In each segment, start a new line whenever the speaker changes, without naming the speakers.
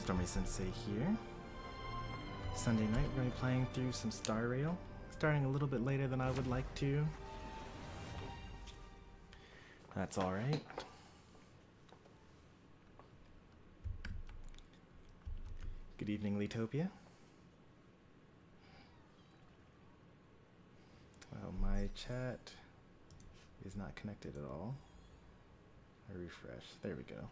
Stormy Sensei here. Sunday night, we're going to be playing through some Star Rail, starting a little bit later than I would like to. That's alright. Good evening, Letopia. Well, my chat is not connected at all. I refresh. There we go.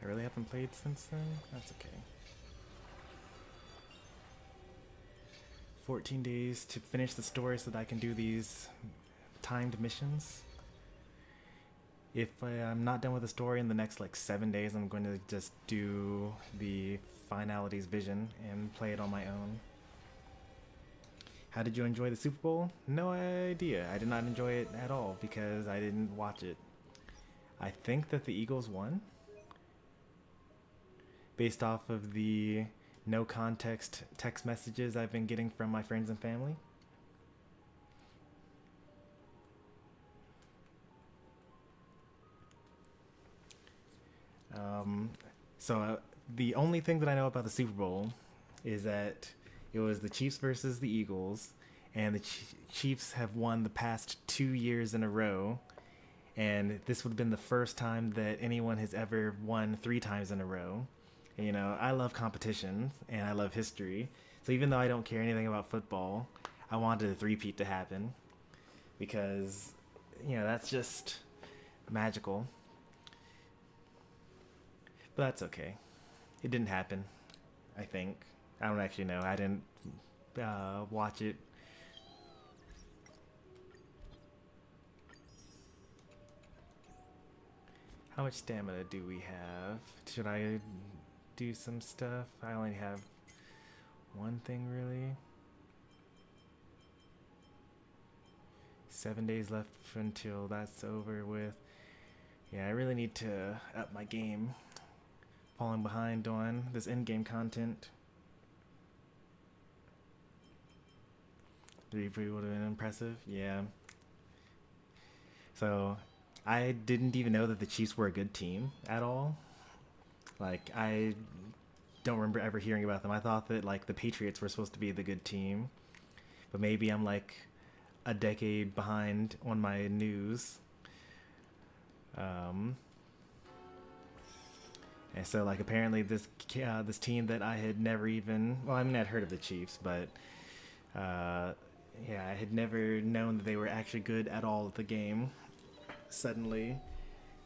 I really haven't played since then? That's okay. 14 days to finish the story so that I can do these timed missions. If I'm not done with the story in the next like 7 days, I'm going to just do the Finalities Vision and play it on my own. How did you enjoy the Super Bowl? No idea. I did not enjoy it at all because I didn't watch it. I think that the Eagles won, based off of the no context text messages I've been getting from my friends and family. The only thing that I know about the Super Bowl is that it was the Chiefs versus the Eagles, and the Chiefs have won the past 2 years in a row, and this would have been the first time that anyone has ever won 3 times in a row. You know, I love competition and I love history, so even though I don't care anything about football, I wanted a three-peat to happen because, you know, that's just magical. But that's okay. It didn't happen, I think. I don't actually know. I didn't watch it. How much stamina do we have? Should I do some stuff? I only have one thing really. 7 days left until that's over with. Yeah, I really need to up my game. Falling behind on this in-game content. 3 would have been impressive. Yeah. So I didn't even know that the Chiefs were a good team at all. Like, I don't remember ever hearing about them. I thought that like the Patriots were supposed to be the good team, but maybe I'm like a decade behind on my news. And so, like, apparently this team that I had never even... Well, I mean, I'd heard of the Chiefs, but... yeah, I had never known that they were actually good at all at the game. Suddenly,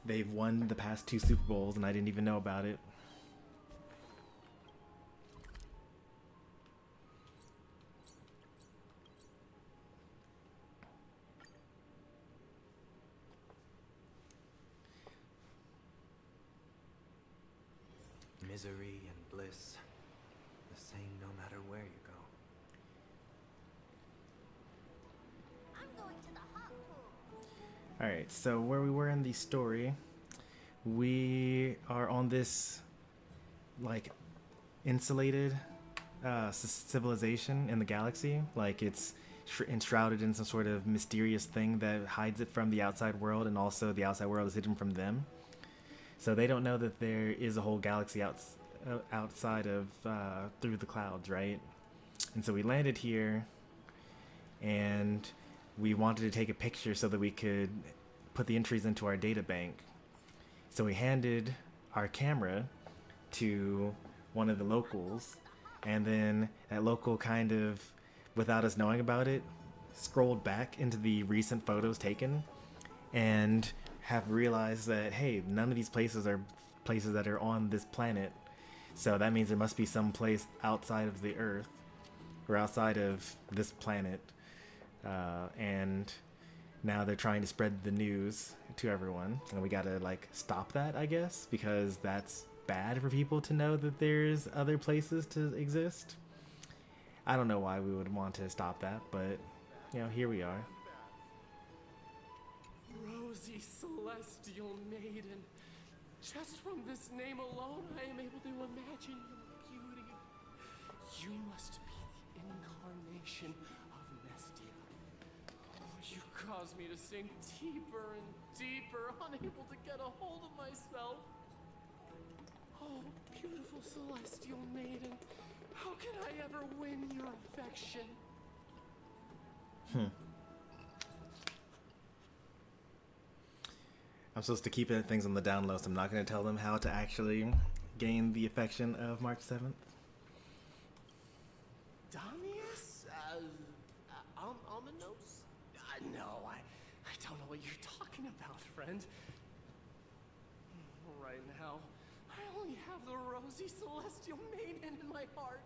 they've won the past 2 Super Bowls, and I didn't even know about it.
Misery and bliss, the same no matter where you go.
I'm going to the hot pool.
Alright, so where we were in the story, we are on this, like, insulated civilization in the galaxy. Like, it's enshrouded in some sort of mysterious thing that hides it from the outside world, and also the outside world is hidden from them. So they don't know that there is a whole galaxy outside of, through the clouds, right? And so we landed here, and we wanted to take a picture so that we could put the entries into our data bank. So we handed our camera to one of the locals, and then that local kind of, without us knowing about it, scrolled back into the recent photos taken, and have realized that, hey, none of these places are places that are on this planet, so that means there must be some place outside of the Earth or outside of this planet, and now they're trying to spread the news to everyone, and we gotta like stop that, I guess, because that's bad for people to know that there's other places to exist. I don't know why we would want to stop that, but you know, here we are.
Rosy celestial maiden, just from this name alone I am able to imagine your beauty. You must be the incarnation of Nestia. Oh, you caused me to sink deeper and deeper, unable to get a hold of myself. Oh, beautiful celestial maiden, how can I ever win your affection?
I'm supposed to keep things on the down low, so I'm not going to tell them how to actually gain the affection of March 7th.
Damius? Ominos? No, I don't know what you're talking about, friend. Right now, I only have the rosy celestial maiden in my heart.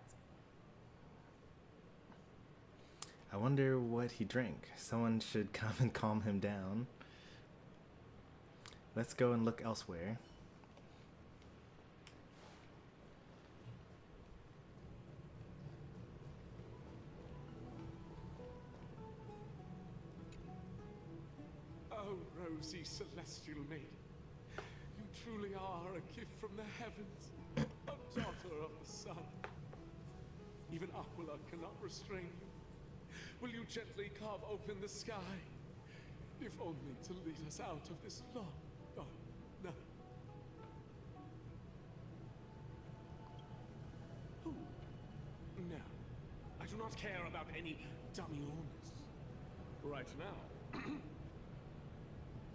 I wonder what he drank. Someone should come and calm him down. Let's go and look elsewhere.
Oh, rosy celestial maiden, you truly are a gift from the heavens, a daughter of the sun. Even Aquila cannot restrain you. Will you gently carve open the sky, if only to lead us out of this long, dark night? Who? No, I do not care about any Damiones. Right now,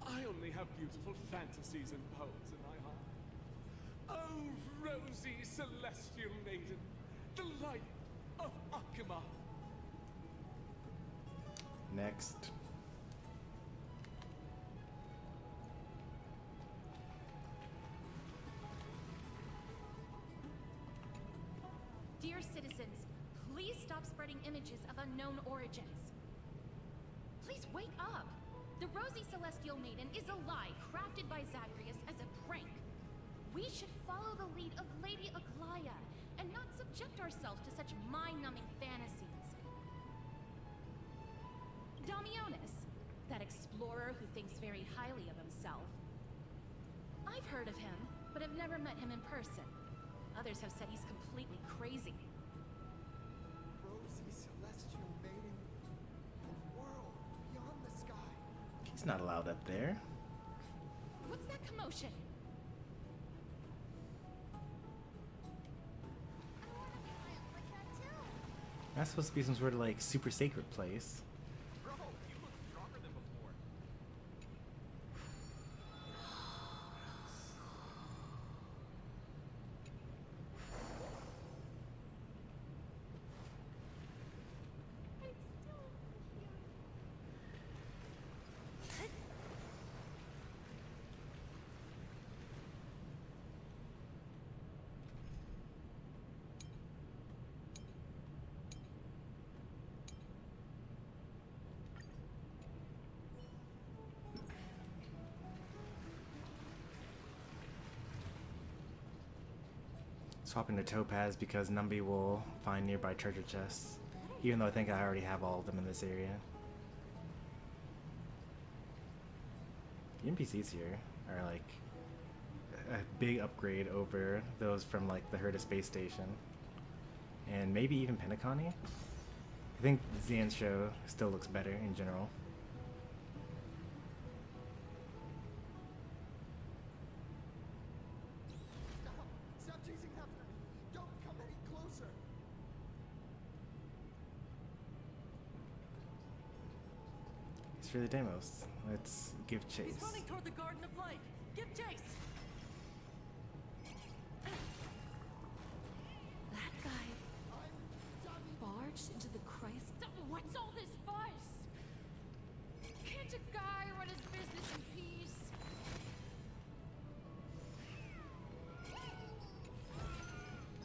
I only have beautiful fantasies and poems in my heart. Oh, rosy celestial maiden, the light of Akima.
Next.
Dear citizens, please stop spreading images of unknown origins. Please wake up! The Rosy Celestial Maiden is a lie crafted by Zagreus as a prank. We should follow the lead of Lady Aglaya and not subject ourselves to such mind-numbing fantasies. Damionis, that explorer who thinks very highly of himself. I've heard of him, but have never met him in person. Others have said he's completely crazy.
Rosy celestial maiden, the world beyond the sky.
He's not allowed up there.
What's that commotion?
I want to be wild like that too.
That's supposed to be some sort of like super sacred place.
Bro, you look stronger than before.
Swapping to Topaz because Numby will find nearby treasure chests. Even though I think I already have all of them in this area. The NPCs here are like a big upgrade over those from like the Herta space station. And maybe even Pentaconi. I think Zian's show still looks better in general.
Stop chasing after me. Don't come any closer.
It's for the demos. Let's give chase.
He's running toward the Garden of Life. Give chase.
That guy
I'm Tommy.
barged into the Christ. What's all this fuss? Can't a guy run his business in peace?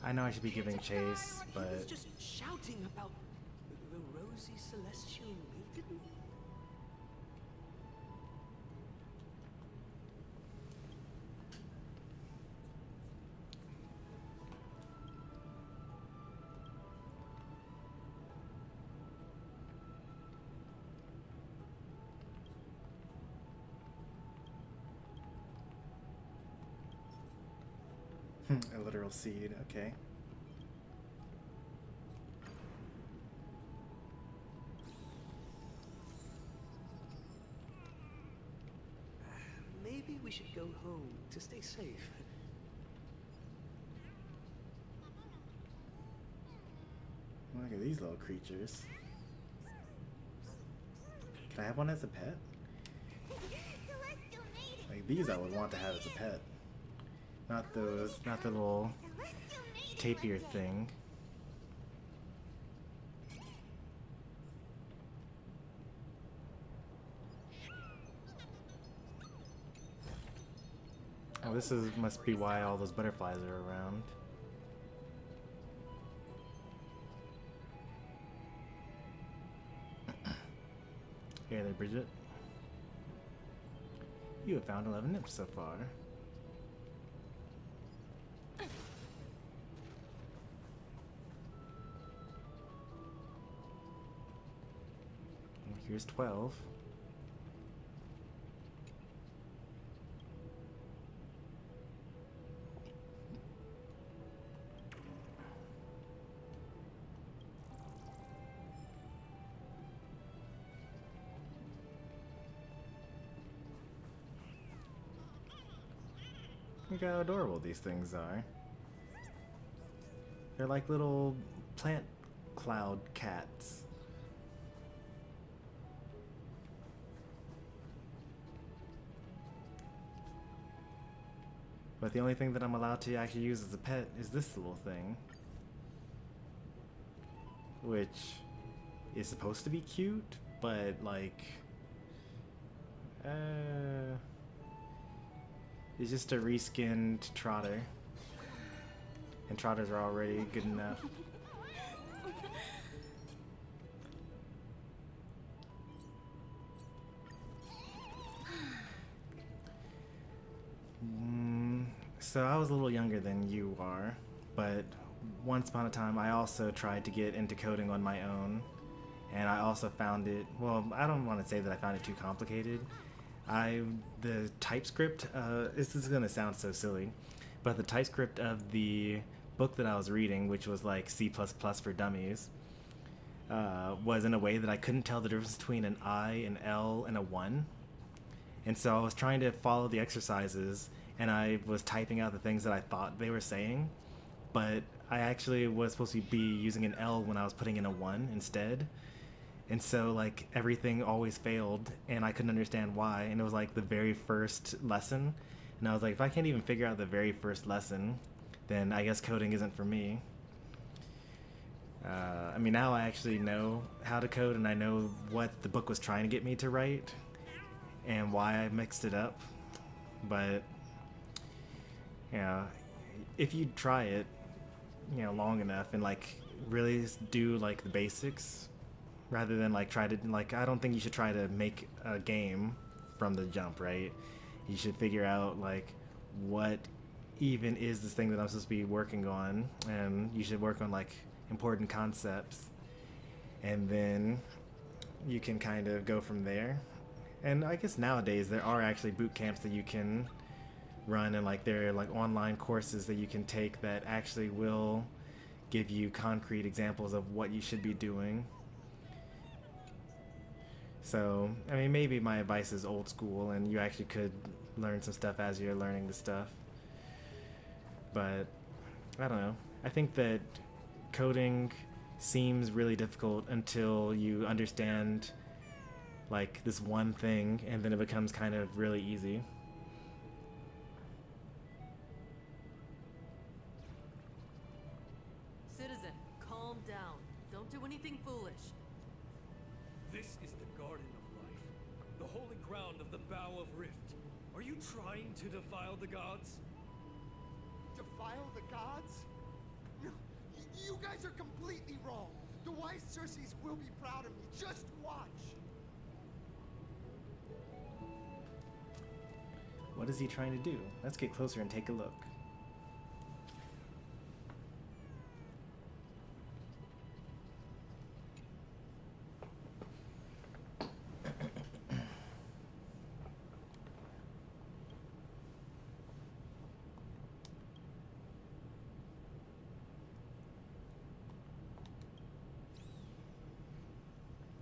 I know I should be giving chase,
He was
but
just shouting about the rosy celestial maiden.
a literal seed, okay.
we should go home to stay safe.
Look at these little creatures. Can I have one as a pet?
Celestial maiden.
Like these I would want to have as a pet. Not those, not the little
Celestial maiden
tapir
one day.
thing. Oh, this is must be why all those butterflies are around. Hey there, Bridget. You have found 11 nymphs so far. And here's 12. Look how adorable these things are. They're like little plant cloud cats. But the only thing that I'm allowed to actually use as a pet is this little thing. Which is supposed to be cute, but like... It's just a reskinned trotter. And trotters are already good enough. So I was a little younger than you are, but once upon a time I also tried to get into coding on my own. And I also found it, well, I don't want to say that I found it too complicated. The TypeScript, this is gonna sound so silly, but the TypeScript of the book that I was reading, which was like C++ for dummies, was in a way that I couldn't tell the difference between an I, an L, and a 1. And so I was trying to follow the exercises, and I was typing out the things that I thought they were saying, but I actually was supposed to be using an L when I was putting in a 1 instead. And so, like, everything always failed, and I couldn't understand why, and it was, like, the very first lesson, and I was like, if I can't even figure out the very first lesson, then I guess coding isn't for me. I mean, now I actually know how to code, and I know what the book was trying to get me to write, and why I mixed it up, but, yeah, if you try it, you know, long enough, and, like, really do, like, the basics, rather than like try to like I don't think you should try to make a game from the jump, right? You should figure out like what even is this thing that I'm supposed to be working on, and you should work on like important concepts, and then you can kind of go from there. And I guess nowadays there are actually boot camps that you can run, and like there are like online courses that you can take that actually will give you concrete examples of what you should be doing. So, I mean, maybe my advice is old school, and you actually could learn some stuff as you're learning the stuff. But, I don't know. I think that coding seems really difficult until you understand, like, this one thing, and then it becomes kind of really easy.
Citizen, calm down. Don't do anything foolish.
This is the Garden of Life, the holy ground of the Bow of Rift. Are you trying to defile the gods?
Defile the gods? No, you guys are completely wrong. The wise Circes will be proud of me. Just watch.
What is he trying to do? Let's get closer and take a look.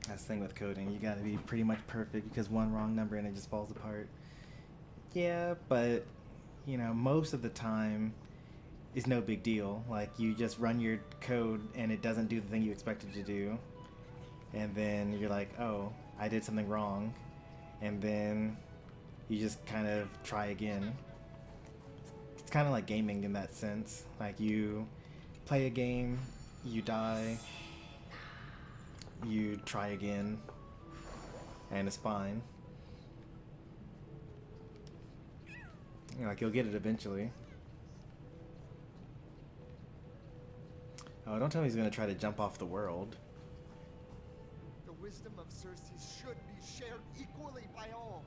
That's the thing with coding. You gotta be pretty much perfect, because one wrong number and it just falls apart. Yeah, but you know, most of the time is no big deal. Like you just run your code and it doesn't do the thing you expected to do. And then you're like, oh, I did something wrong. And then you just kind of try again. It's kind of like gaming in that sense. Like you play a game, you die, you try again, and it's fine. You know, like you'll get it eventually. Oh, don't tell me he's gonna try to jump off the world.
The wisdom of Cersei should be shared equally by all.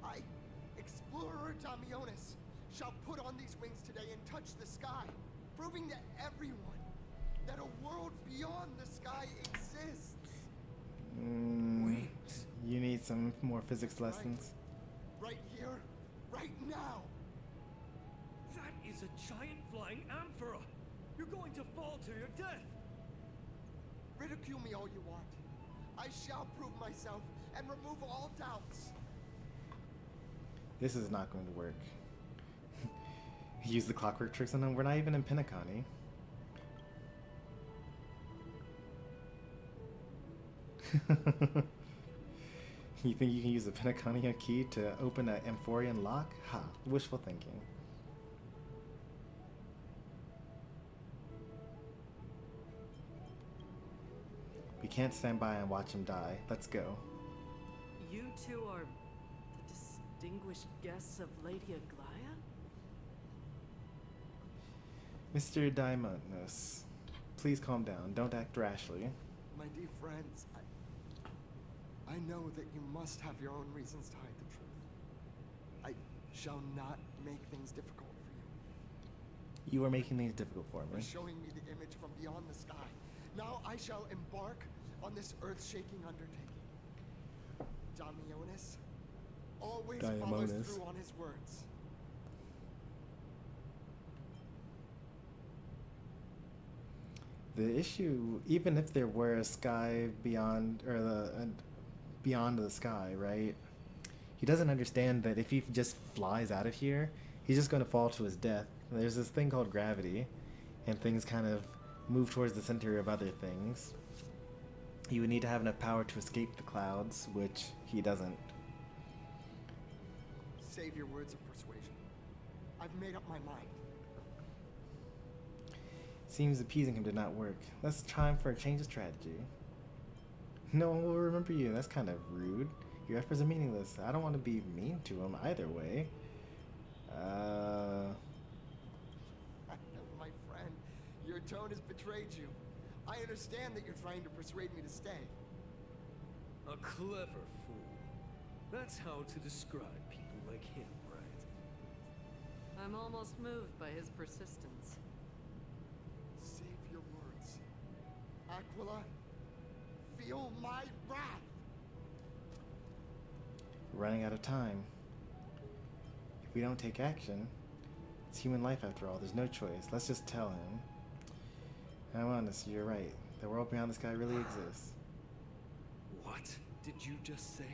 I, explorer Damionis, shall put on these wings today and touch the sky, proving to everyone that a world beyond the sky exists.
Wings.
You need some more physics lessons.
Right here, right now.
That is a giant flying amphora. You're going to fall to your death.
Ridicule me all you want. I shall prove myself and remove all doubts.
This is not going to work. Use the clockwork tricks on them. We're not even in Penacony. You think you can use the Penacony key to open an Amphorian lock? Ha, wishful thinking. We can't stand by and watch him die. Let's go.
You two are the distinguished guests of Lady Aglaya?
Mr. Daimonos, please calm down. Don't act rashly.
My dear friends, I know that you must have your own reasons to hide the truth. I shall not make things difficult for you.
You are making things difficult for
For
me.
showing me the image from beyond the sky. Now I shall embark on this earth-shaking undertaking. Damionis always follows
Daimonis.
through on his words.
The issue, even if there were a sky beyond, or beyond the sky, right? He doesn't understand that if he just flies out of here, he's just going to fall to his death. There's this thing called gravity, and things kind of move towards the center of other things. He would need to have enough power to escape the clouds, which he doesn't.
Save your words of persuasion. I've made up my mind.
Seems appeasing him did not work. Let's try him for a change of strategy. No one will remember you. That's kind of rude. Your efforts are meaningless. I don't want to be mean to him either way.
My friend, your tone has betrayed you. I understand that you're trying to persuade me to stay.
A clever fool. That's how to describe people like him, right?
I'm almost moved by his persistence.
Save your words. Aquila, feel my wrath.
Running out of time. If we don't take action, it's human life after all. There's no choice. Let's just tell him. I'm honest, you're right. The world beyond the sky really exists.
What did you just say?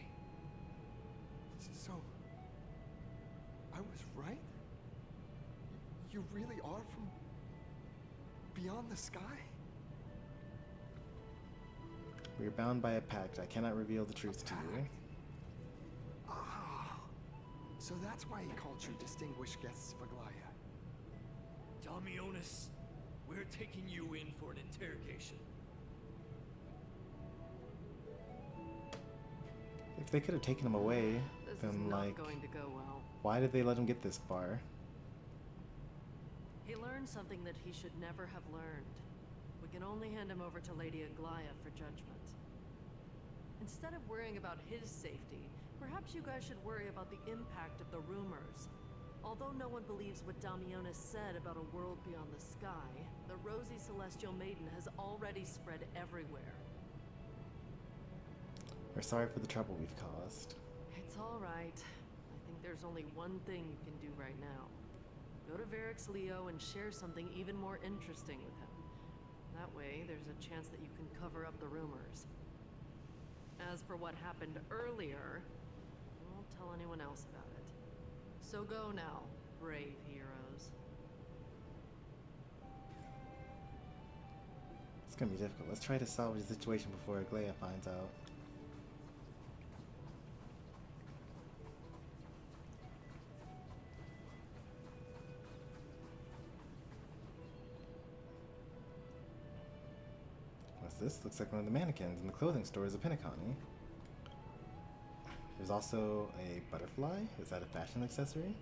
So, I was right? You really are from beyond the sky?
We're bound by a pact. I cannot reveal the truth to you.
Ah, so that's why he called you distinguished guests of Aglaya.
Damionis, we're taking you in for an interrogation.
If they could have taken him away,
This is
then
not
like,
going to go well.
why did they let him get this far?
He learned something that he should never have learned. We can only hand him over to Lady Aglaya for judgment. Instead of worrying about his safety, perhaps you guys should worry about the impact of the rumors. Although no one believes what Damionis said about a world beyond the sky, the rosy celestial maiden has already spread everywhere.
We're sorry for the trouble we've caused.
It's all right. I think there's only one thing you can do right now. Go to Varix Leo and share something even more interesting with him. That way, there's a chance that you can cover up the rumors. As for what happened earlier, I won't tell anyone else about it. So go now, brave heroes.
It's gonna be difficult. Let's try to salvage the situation before Aglaya finds out. What's this? Looks like one of the mannequins in the clothing store is a Pinacani. There's also a butterfly. Is that a fashion accessory?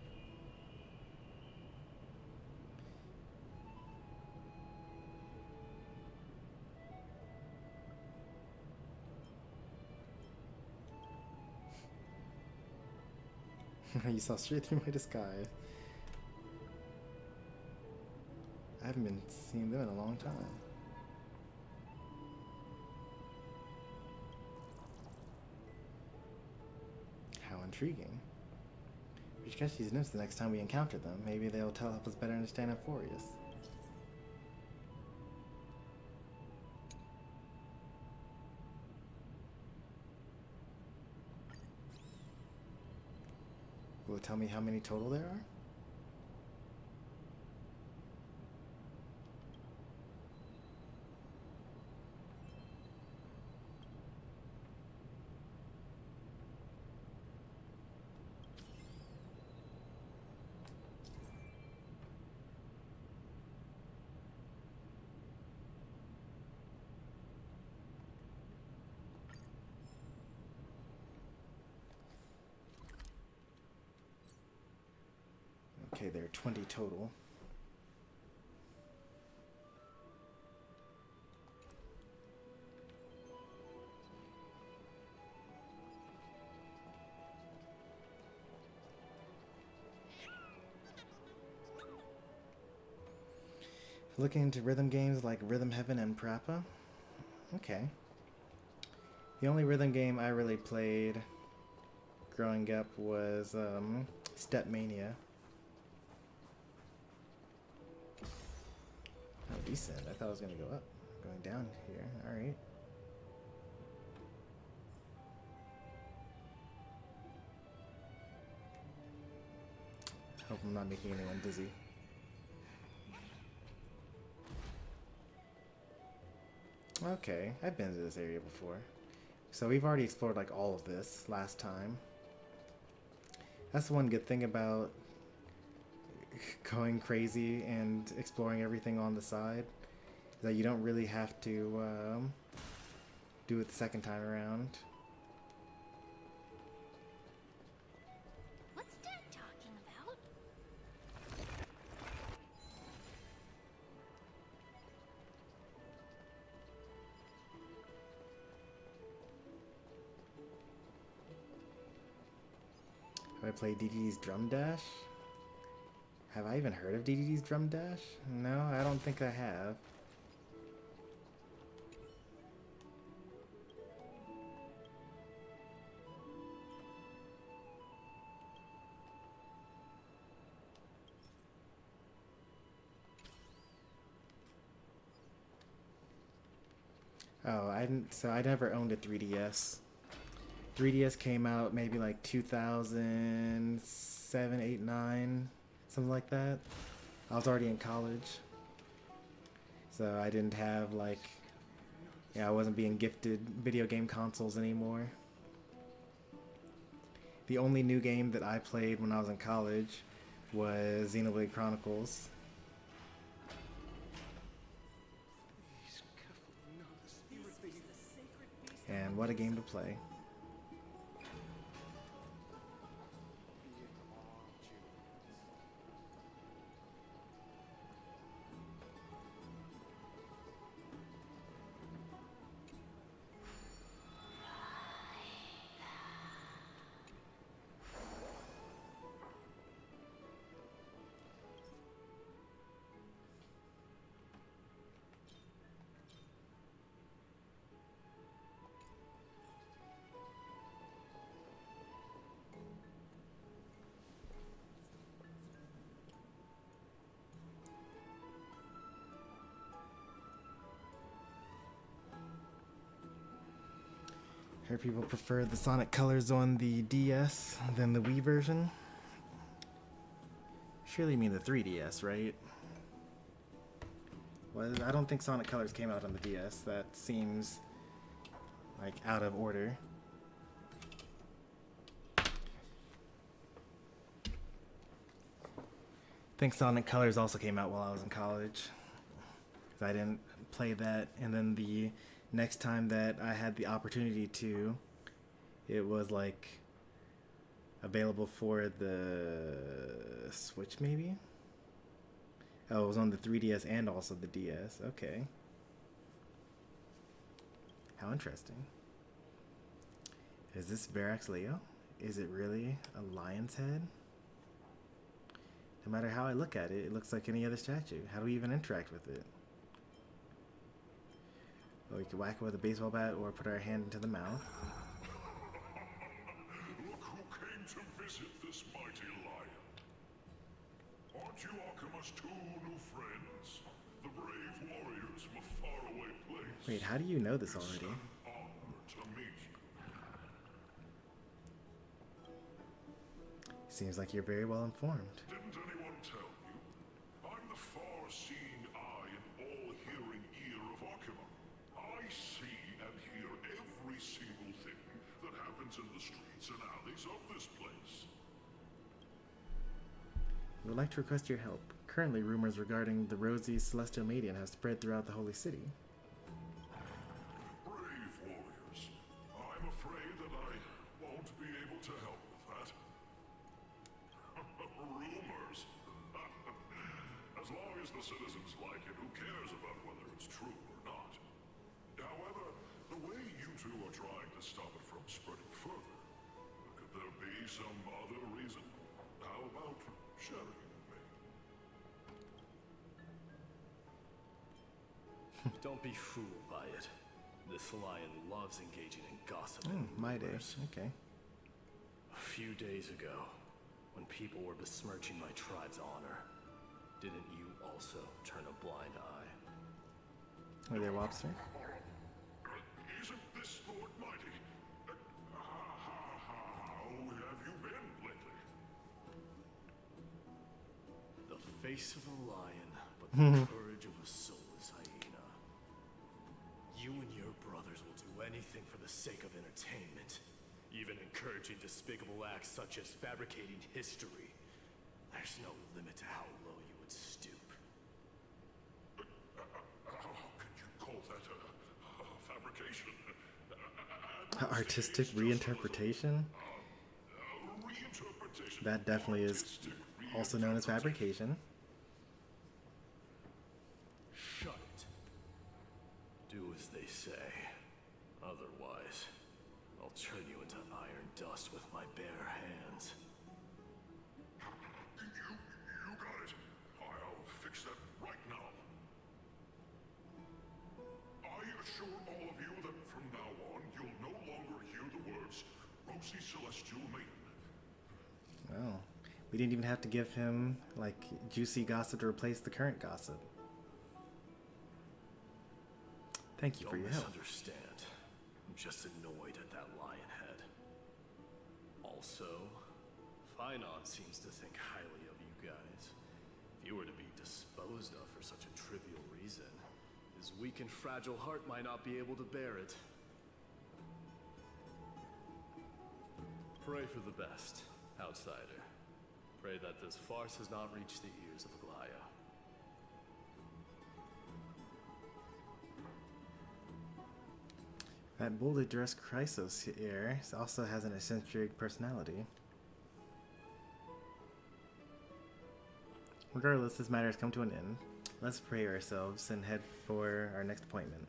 You saw straight through my disguise. I haven't been seeing them in a long time. How intriguing. We should catch these nymphs the next time we encounter them. Maybe they'll help us better understand Amphorius. Will it tell me how many total there are? Okay, there are 20 total. Looking into rhythm games like Rhythm Heaven and Parappa? Okay. The only rhythm game I really played growing up was Stepmania. Oh, decent. I thought I was going to go up. Going down here. Alright. Hope I'm not making anyone dizzy. Okay, I've been to this area before. So we've already explored like all of this last time. That's the one good thing about going crazy and exploring everything on the side, that you don't really have to do it the second time around.
What's Dad talking about?
Have I played DDD's Drum Dash? Have I even heard of DDD's Drum Dash? No, I don't think I have. Oh, I never owned a 3DS. 3DS came out maybe like 2007, 8, 9, something like that. I was already in college. So I didn't have like, yeah, I wasn't being gifted video game consoles anymore. The only new game that I played when I was in college was Xenoblade Chronicles. And what a game to play. Heard people prefer the Sonic colors on the DS than the Wii version. Surely you mean the 3DS, right? Well, I don't think Sonic Colors came out on the DS. That seems like out of order. I think Sonic Colors also came out while I was in college. 'Cause I didn't play that, and then the next time that I had the opportunity to, it was like available for the Switch, maybe? Oh, it was on the 3DS and also the DS. Okay. How interesting. Is this Verax Leo? Is it really a lion's head? No matter how I look at it, it looks like any other statue. How do we even interact with it? Well, we could whack it with a baseball bat or put our hand into the mouth.
Look who came to visit this mighty lion. Aren't you Akima's two new friends? The brave warriors from a faraway place.
Wait, how do you know this already?
It's an honor to meet you.
Seems like you're very well informed.
Didn't anyone tell you? I'm the far-seeing eye and all-hearing ear of Akima. I see and hear every single thing that happens in the streets and alleys of this place.
We would like to request your help. Currently, rumors regarding the Rosy Celestial Maiden have spread throughout the Holy City.
Brave warriors. I'm afraid that I won't be able to help with that. Rumors? As long as the citizens like it, who cares about whether it's true or not? However, the way you two are trying to stop it from spreading further, could there be some other reason? How about sharing it with me?
Don't be fooled by it. This lion loves engaging in gossip and
My day.
rumors.
Okay.
A few days ago, when people were besmirching my tribe's honor, didn't you also turn a blind eye?
Are there Lobster?
Isn't this Lord Mighty? How have you been lately?
The face of a lion, but the courage of a soulless hyena. You and your brothers will do anything for the sake of entertainment, even encouraging despicable acts such as fabricating history. There's no limit to how low you would stoop.
How can you call that a fabrication?
Artistic reinterpretation?
Reinterpretation.
That definitely is
Artistic
also known as fabrication.
Shut it. Do as they say. Otherwise, I'll turn you into iron dust with my bare hands.
You got it. I'll fix that right now. I assure all of you that from now on, you'll no longer hear the words Rosy Celestial Maiden.
Oh. We didn't even have to give him, like, juicy gossip to replace the current gossip. Thank you for
Don't
your help.
misunderstand. I'm just annoyed at that lion head. Also, Finon seems to think highly of you guys. If you were to be disposed of for such a trivial reason, his weak and fragile heart might not be able to bear it. Pray for the best, outsider. Pray that this farce has not reached the ears of Aglaya.
That boldly dressed Chrysos here also has an eccentric personality. Regardless, this matter has come to an end. Let's pray ourselves and head for our next appointment.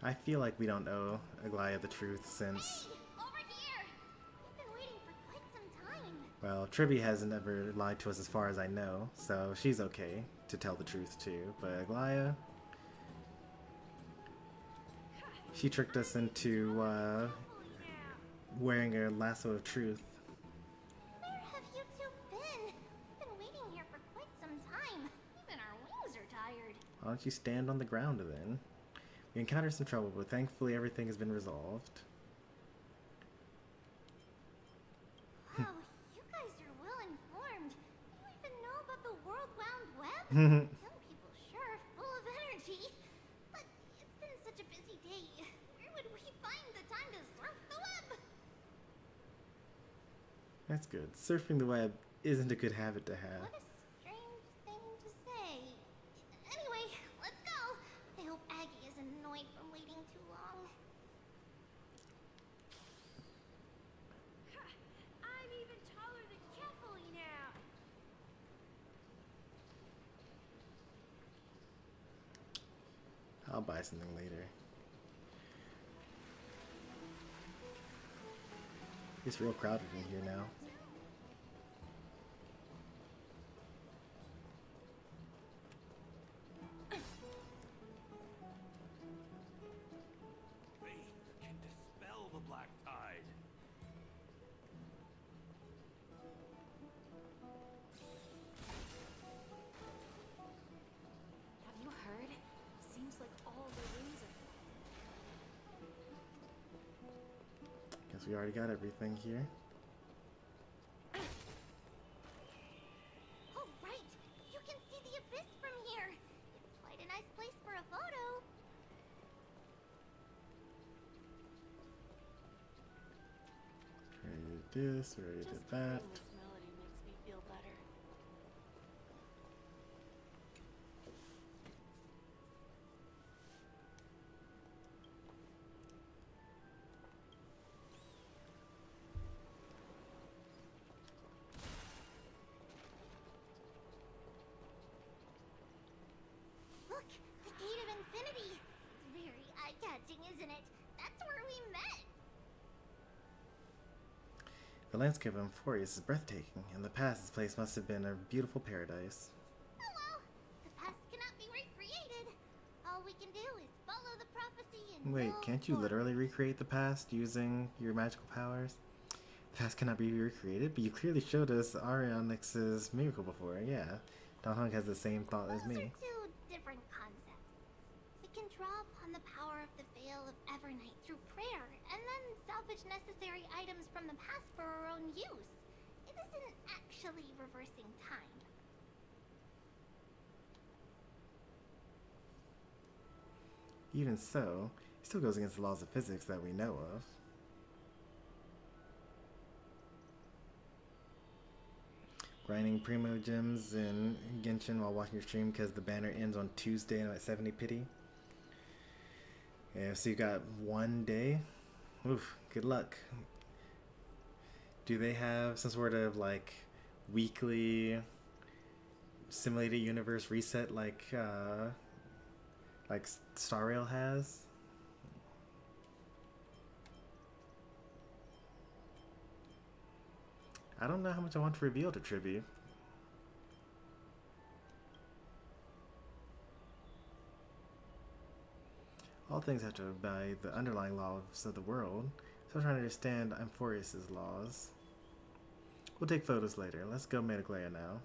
I feel like we don't know Aglaya the truth since,
Hey, over here! We've been waiting for quite some time.
well, Tribby hasn't ever lied to us as far as I know, so she's okay to tell the truth too. But Aglaya, she tricked us into wearing a lasso of truth.
Where have you two been? We've been waiting here for quite some time. Even our wings are tired.
Why don't you stand on the ground then? We encountered some trouble, but thankfully everything has been resolved.
Wow, you guys are well informed. You even know about the World Wound Web? Some people sure are full of energy. But it's been such a busy day. Where would we find the time to surf the web?
That's good. Surfing the web isn't a good habit to have.
What a strange thing to say. Anyway, let's go. I hope Aggie is annoyed from waiting too long.
I'm even taller than Kefali now.
I'll buy something later. It's real crowded in here now.
Faith can dispel the black tide.
Have you heard? Seems like all the rings are.
Guess we already got everything here.
Oh, right. You can see the abyss from here. It's quite a nice place for a photo.
We already did this, we already did that.
This melody makes me feel better.
Look, the Gate of Infinity. It's very eye-catching, isn't it? That's where we met.
The landscape of Emphorius is breathtaking. In the past, this place must have been a beautiful paradise.
Oh well, the past cannot be recreated. All we can do is follow the prophecy and
Wait,
move
can't you
forward.
literally recreate the past using your magical powers? The past cannot be recreated, but you clearly showed us Arionyx's miracle before, yeah. Don Hunk has the same thought as
Those
me.
are two different concepts. We can draw upon the power of the Veil of Evernight through prayer, and then salvage necessary items from the past for our own use. It isn't actually reversing time.
Even so, it still goes against the laws of physics that we know of. Grinding Primo Gems in Genshin while watching your stream because the banner ends on Tuesday and I'm at 70 pity. Yeah, so you got 1 day. Oof, good luck. Do they have some sort of like weekly simulated universe reset like Star Rail has? I don't know how much I want to reveal to Tribute. All things have to obey the underlying laws of the world, so I'm trying to understand Emphorius' laws. We'll take photos later. Let's go Metaglaya now.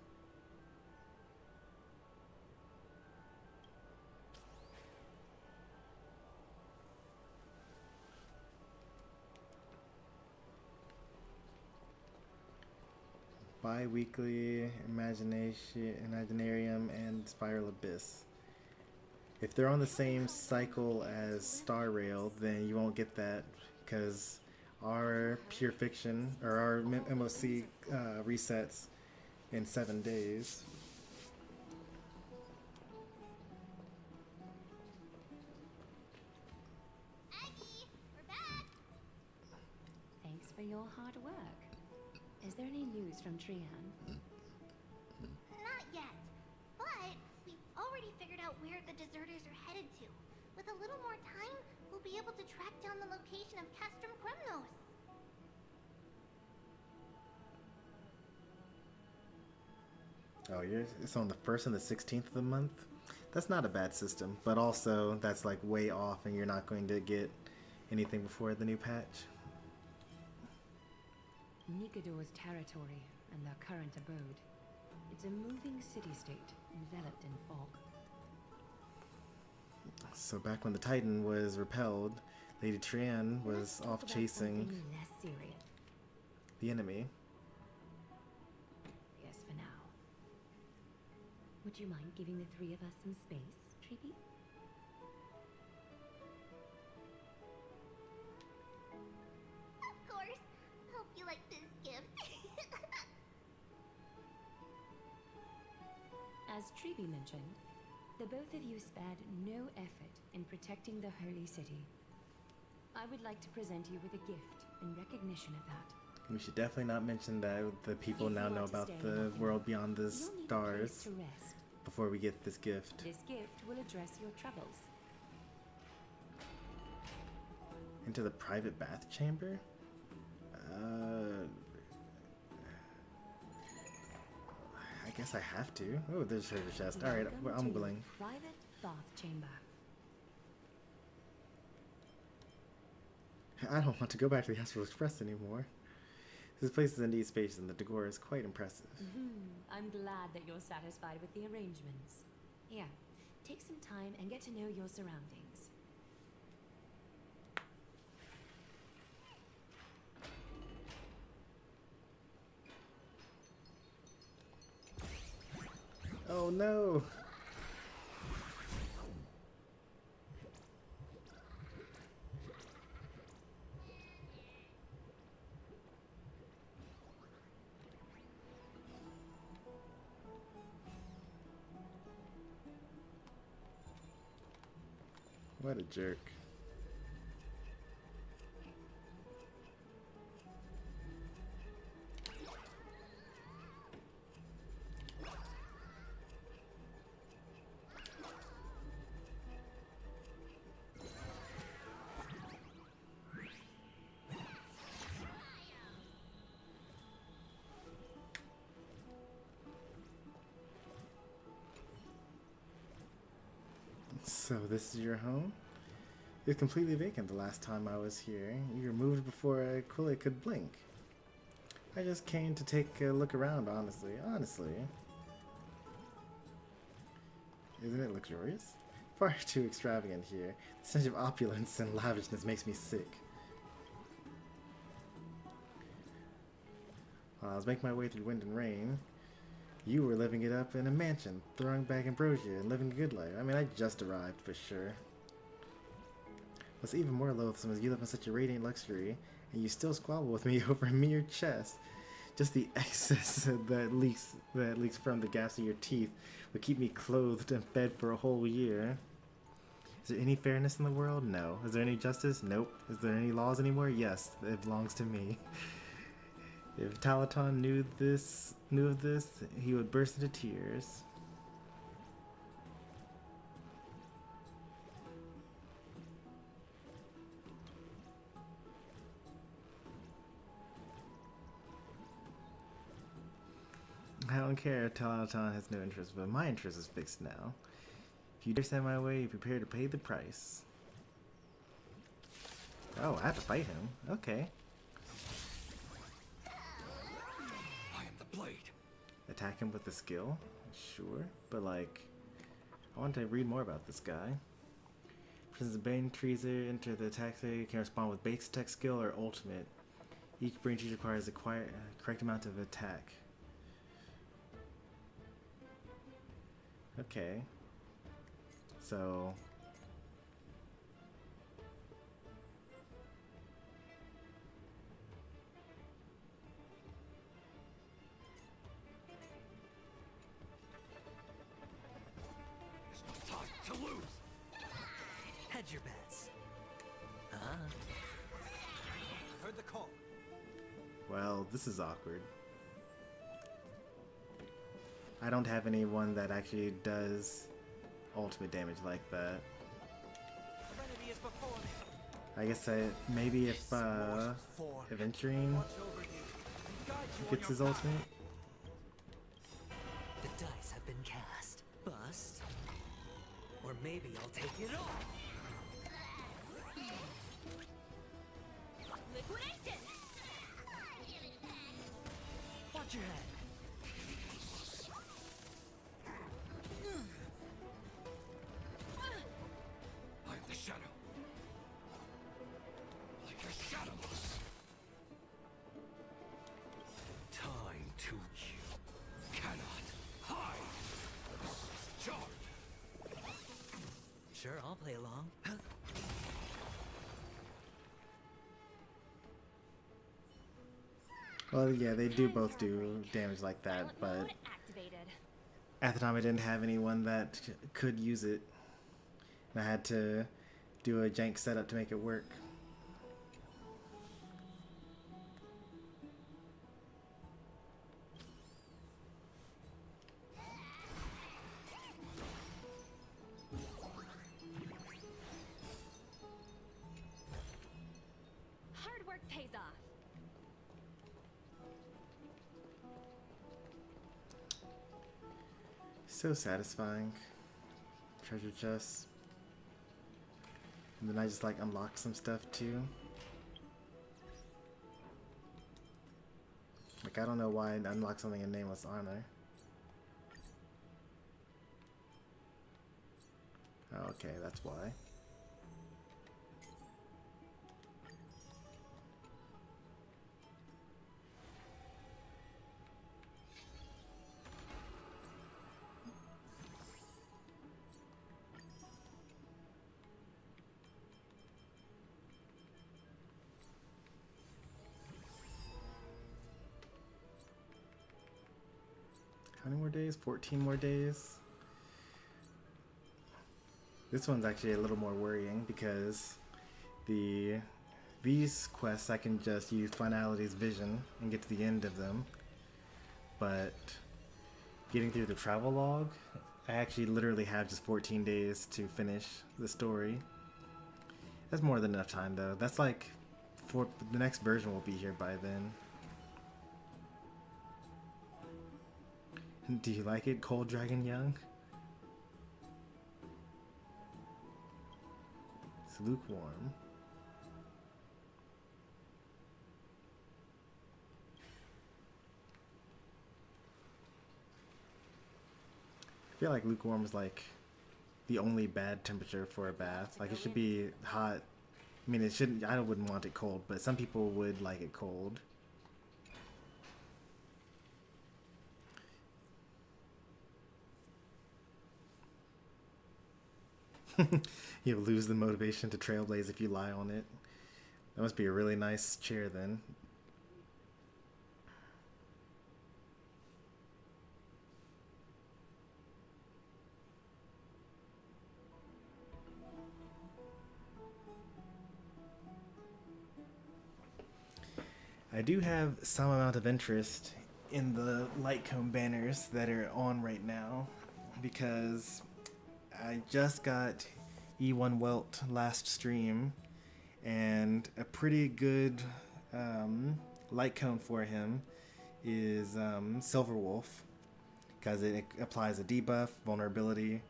Bi-weekly, Imaginarium, and Spiral Abyss. If they're on the same cycle as Star Rail, then you won't get that because our Pure Fiction or our MOC resets in 7 days.
Aggie, we're back.
Thanks for your hard work. Is there any news from Trihan?
Not yet, but we've already figured out where the deserters are headed to. With a little more time, we'll be able to track down the location of Castrum Kremnos.
Oh, it's on the 1st and the 16th of the month? That's not a bad system, but also that's like way off and you're not going to get anything before the new patch.
Nikador's territory and their current abode. It's a moving city-state enveloped in fog.
So back when the Titan was repelled, Lady Trian was off chasing
Less serious.
the enemy.
Yes, for now. Would you mind giving the three of us some space, Treepy?
Of course. Hope you like this gift.
As Treepy mentioned, the both of you spared no effort in protecting the holy city. I would like to present you with a gift in recognition of that.
We should definitely not mention that the people
If
now
you
know
want to
about
stay
the
long
world
enough,
beyond the
you'll need a place
stars
to rest.
before we get this gift.
This gift will address your troubles.
Into the private bath chamber? I guess I have to. Oh, there's a treasure chest. Alright,
Welcome
I'm
to
willing.
Private bath chamber.
I don't want to go back to the Astral Express anymore. This place is indeed spacious and the decor is quite impressive.
I'm glad that you're satisfied with the arrangements. Here, take some time and get to know your surroundings.
Oh no! What a jerk. So this is your home? It was completely vacant the last time I was here. You were moved before Aquila could blink. I just came to take a look around, honestly. Isn't it luxurious? Far too extravagant here. The sense of opulence and lavishness makes me sick. While I was making my way through wind and rain, you were living it up in a mansion, throwing back ambrosia and living a good life. I mean, I just arrived, for sure. What's even more loathsome is you live in such a radiant luxury, and you still squabble with me over a mere chest. Just the excess that leaks from the gaps of your teeth would keep me clothed and fed for a whole year. Is there any fairness in the world? No. Is there any justice? Nope. Is there any laws anymore? Yes, it belongs to me. If Talaton knew of this, he would burst into tears. I don't care if Talaton has no interest, but my interest is fixed now. If you dare stand my way, prepare to pay the price. Oh, I have to fight him. Okay.
I am the blade.
Attack him with a skill? Sure, but like, I want to read more about this guy. Since the Bane Treaser enter the attack area can respond with base attack skill or ultimate. Each brain trees requires a correct amount of attack. Okay. So
There's no time to lose.
Hedge your bets. Heard the call.
well, this is awkward. I don't have anyone that actually does ultimate damage like that.
Serenity is before me.
I guess maybe if Aventurine
Watch over you. Guide you on
gets
your
his
path.
ultimate.
The dice have been cast. Bust. Or maybe I'll take it all.
Liquidation!
Watch your head.
Sure, I'll play along.
Well, yeah, they do both do damage like that, but at the time I didn't have anyone that could use it. And I had to do a jank setup to make it work.
Hard work pays off.
So satisfying. Treasure chests. And then I just like unlock some stuff too. Like I don't know why I unlocked something in Nameless Honor. Oh, okay, that's why. How many more days? 14 more days. This one's actually a little more worrying because these quests I can just use Finality's vision and get to the end of them. But getting through the travel log, I actually literally have just 14 days to finish the story. That's more than enough time though. That's like the next version will be here by then. Do you like it, Cold Dragon Young? It's lukewarm. I feel like lukewarm is like the only bad temperature for a bath. Like it should be hot. I mean, it shouldn't. I wouldn't want it cold, but some people would like it cold. You'll lose the motivation to trailblaze if you lie on it. That must be a really nice chair then. I do have some amount of interest in the light cone banners that are on right now because I just got E1 Welt last stream, and a pretty good light cone for him is Silver Wolf, because it applies a debuff, vulnerability,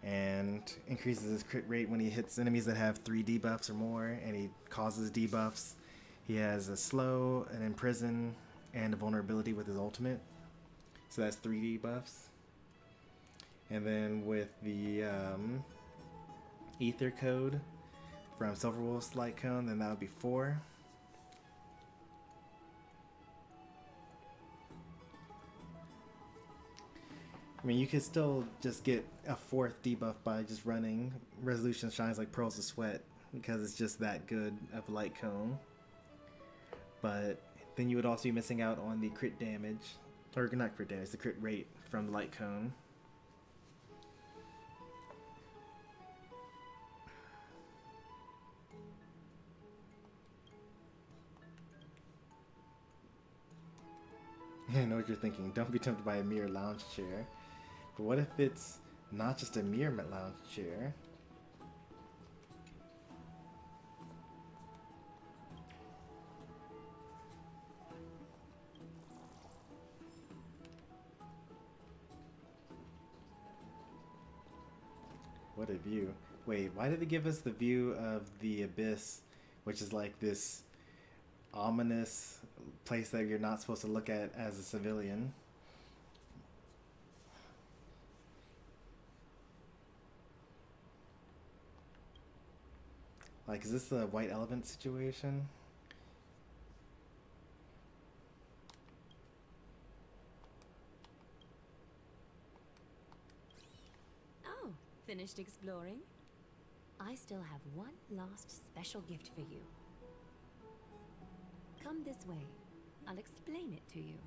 and increases his crit rate when he hits enemies that have 3 debuffs or more, and he causes debuffs. He has a slow, an imprison, and a vulnerability with his ultimate, so that's 3 debuffs. And then with the Ether code from Silverwolf's Light Cone, then that would be 4. I mean, you could still just get a 4th debuff by just running Resolution Shines Like Pearls of Sweat, because it's just that good of a Light Cone. But then you would also be missing out on the crit damage, or not crit damage, the crit rate from the Light Cone. I know what you're thinking. Don't be tempted by a mere lounge chair. But what if it's not just a mere lounge chair? What a view. Wait, why did they give us the view of the abyss, which is like this ominous place that you're not supposed to look at as a civilian? Like, is this a white elephant situation?
Oh, finished exploring? I still have one last special gift for you. Come this way. I'll explain it to you.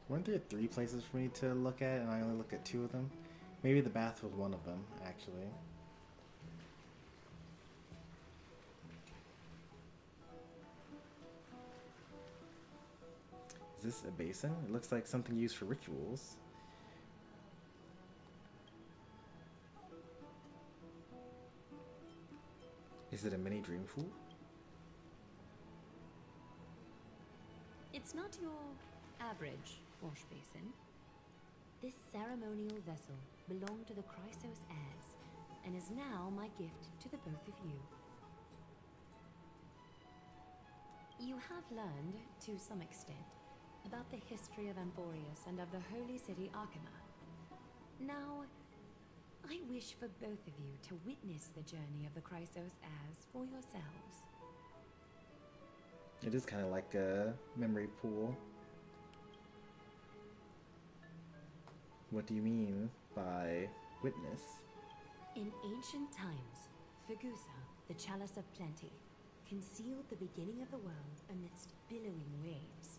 Weren't there 3 places for me to look at and I only look at 2 of them? Maybe the bath was one of them, actually. Is this a basin? It looks like something used for rituals. Is it a mini dream pool?
It's not your average wash basin. This ceremonial vessel belonged to the Chrysos heirs and is now my gift to the both of you. You have learned, to some extent, about the history of Emporius and of the holy city Archima. Now, I wish for both of you to witness the journey of the Chrysos heirs for yourselves.
It is kind of like a memory pool. What do you mean by witness?
In ancient times, Fegusa, the chalice of plenty, concealed the beginning of the world amidst billowing waves.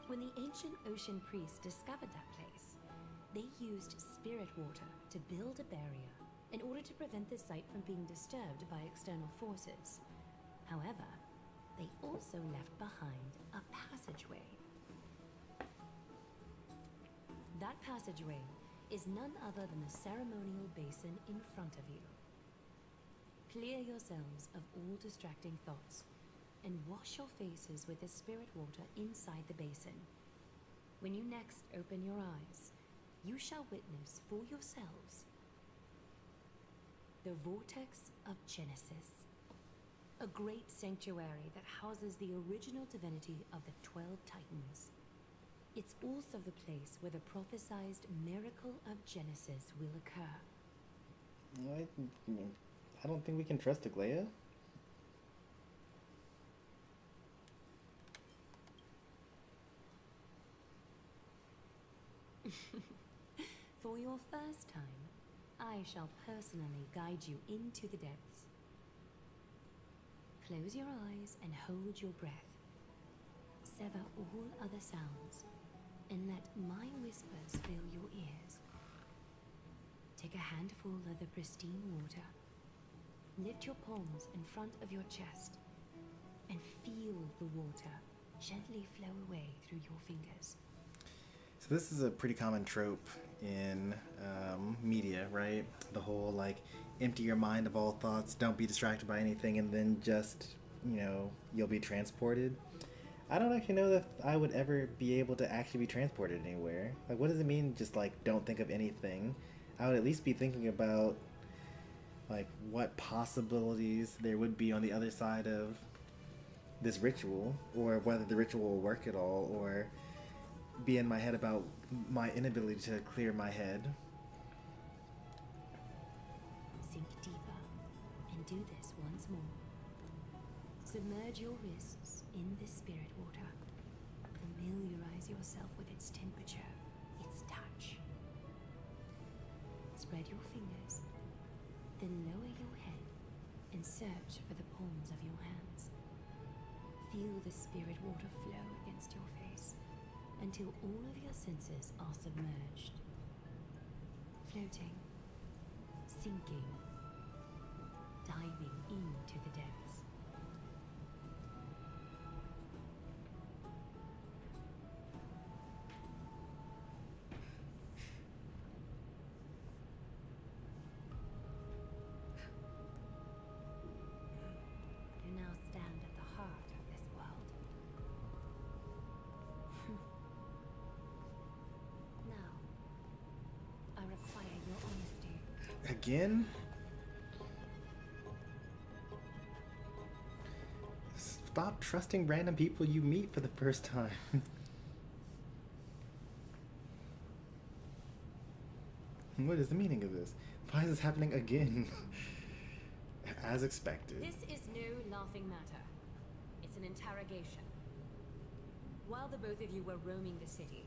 When the ancient ocean priests discovered that place, they used spirit water to build a barrier in order to prevent the site from being disturbed by external forces. However, they also left behind a passageway. That passageway is none other than the ceremonial basin in front of you. Clear yourselves of all distracting thoughts and wash your faces with the spirit water inside the basin. When you next open your eyes, you shall witness for yourselves the Vortex of Genesis, a great sanctuary that houses the original divinity of the 12 Titans. It's also the place where the prophesized miracle of Genesis will occur.
I don't think we can trust Aglaia.
For your first time, I shall personally guide you into the depths. Close your eyes and hold your breath. Sever all other sounds and let my whispers fill your ears. Take a handful of the pristine water. Lift your palms in front of your chest and feel the water gently flow away through your fingers.
So this is a pretty common trope in media, right? The whole like empty your mind of all thoughts, don't be distracted by anything, and then just, you know, you'll be transported. I don't actually know that I would ever be able to actually be transported anywhere. Like, what does it mean just like don't think of anything? I would at least be thinking about like what possibilities there would be on the other side of this ritual, or whether the ritual will work at all, or be in my head about my inability to clear my head.
Sink deeper and do this once more. Submerge your wrists in the spirit water. Familiarize yourself with its temperature, its touch. Spread your fingers, then lower your head and search for the palms of your hands. Feel the spirit water flow against your face until all of your senses are submerged. Floating, sinking, diving into the depths. You now stand at the heart of this world. Now, I require your honesty.
Again? Stop trusting random people you meet for the first time. What is the meaning of this? Why is this happening again? As expected.
This is no laughing matter. It's an interrogation. While the both of you were roaming the city,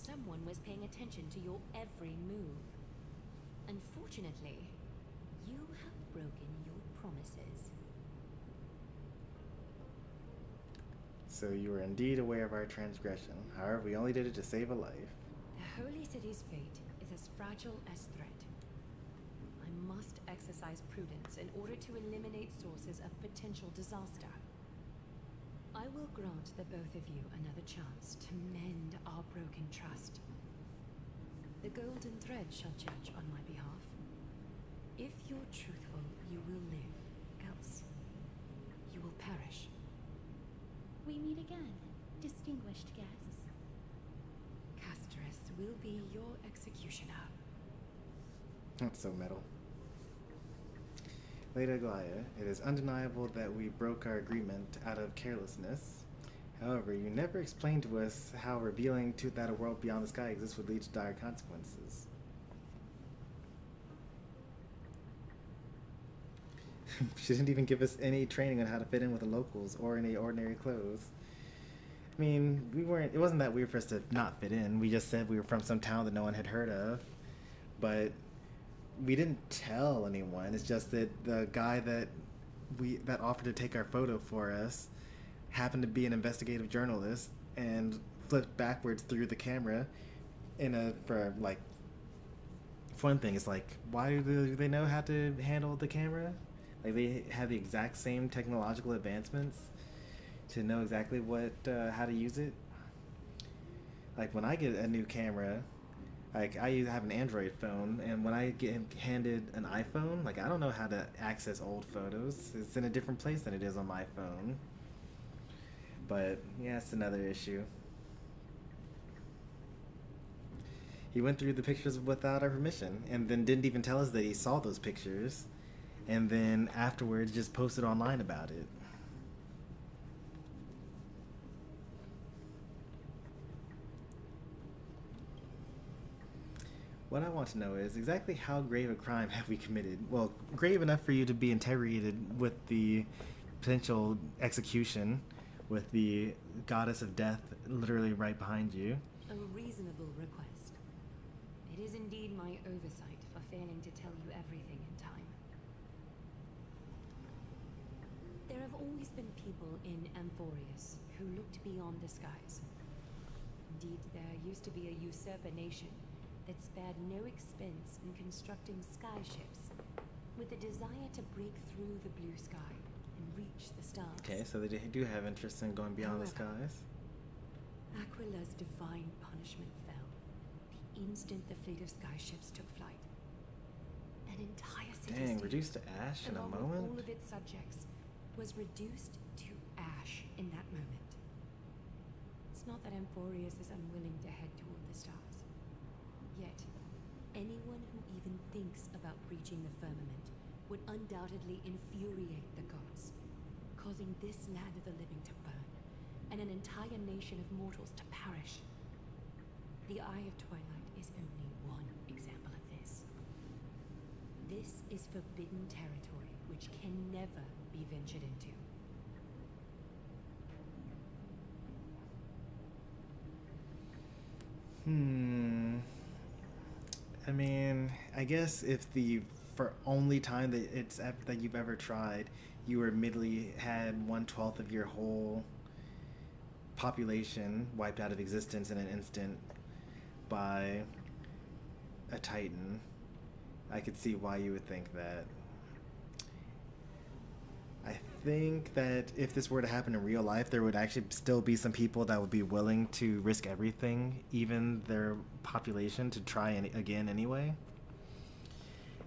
someone was paying attention to your every move. Unfortunately, you have broken your promises.
So you were indeed aware of our transgression. However, we only did it to save a life.
The Holy City's fate is as fragile as threat. I must exercise prudence in order to eliminate sources of potential disaster. I will grant the both of you another chance to mend our broken trust. The golden thread shall judge on my behalf. If you're truthful, you will live. Else, you will perish.
We meet again, distinguished guests.
Castress will be your executioner.
That's so metal. Lady Aglaya, it is undeniable that we broke our agreement out of carelessness. However, you never explained to us how revealing that a world beyond the sky exists would lead to dire consequences. She didn't even give us any training on how to fit in with the locals or any ordinary clothes. I mean, it wasn't that weird for us to not fit in. We just said we were from some town that no one had heard of. But we didn't tell anyone. It's just that the guy that offered to take our photo for us happened to be an investigative journalist and flipped backwards through the camera for one thing. It's like, why do they know how to handle the camera? Like, they have the exact same technological advancements to know exactly how to use it. Like, when I get a new camera, like, I have an Android phone, and when I get handed an iPhone, like, I don't know how to access old photos. It's in a different place than it is on my phone. But, yeah, it's another issue. He went through the pictures without our permission, and then didn't even tell us that he saw those pictures, and then afterwards just posted online about it. What I want to know is exactly how grave a crime have we committed? Well, grave enough for you to be interrogated with the potential execution, with the goddess of death literally right behind you.
A reasonable request. It is indeed my oversight for failing to tell you everything in time. There have always been people in Amphorius who looked beyond the skies. Indeed, there used to be a usurper nation that spared no expense in constructing skyships with the desire to break through the blue sky and reach the stars.
Okay, so they do have interest in going beyond the skies.
Aquila's divine punishment fell the instant the fleet of skyships took flight. An entire city
Dang, reduced to ash in a moment?
all of its subjects was reduced to ash in that moment. It's not that Amphorius is unwilling to head toward the stars. Yet, anyone who even thinks about breaching the firmament would undoubtedly infuriate the gods, causing this land of the living to burn, and an entire nation of mortals to perish. The Eye of Twilight is only one example of this. This is forbidden territory which can never be ventured into.
I mean, I guess if for only time that you've ever tried, you admittedly had 1/12 of your whole population wiped out of existence in an instant by a Titan, I could see why you would think that. I think that if this were to happen in real life, there would actually still be some people that would be willing to risk everything, even their population, to try again anyway.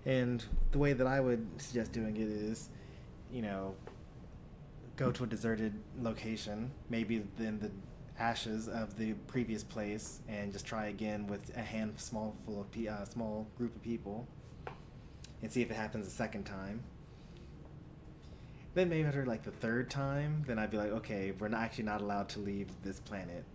And the way that I would suggest doing it is, go to a deserted location, maybe in the ashes of the previous place, and just try again with a small group of people, and see if it happens a second time. Then maybe after the third time, then I'd be like, okay, we're actually not allowed to leave this planet.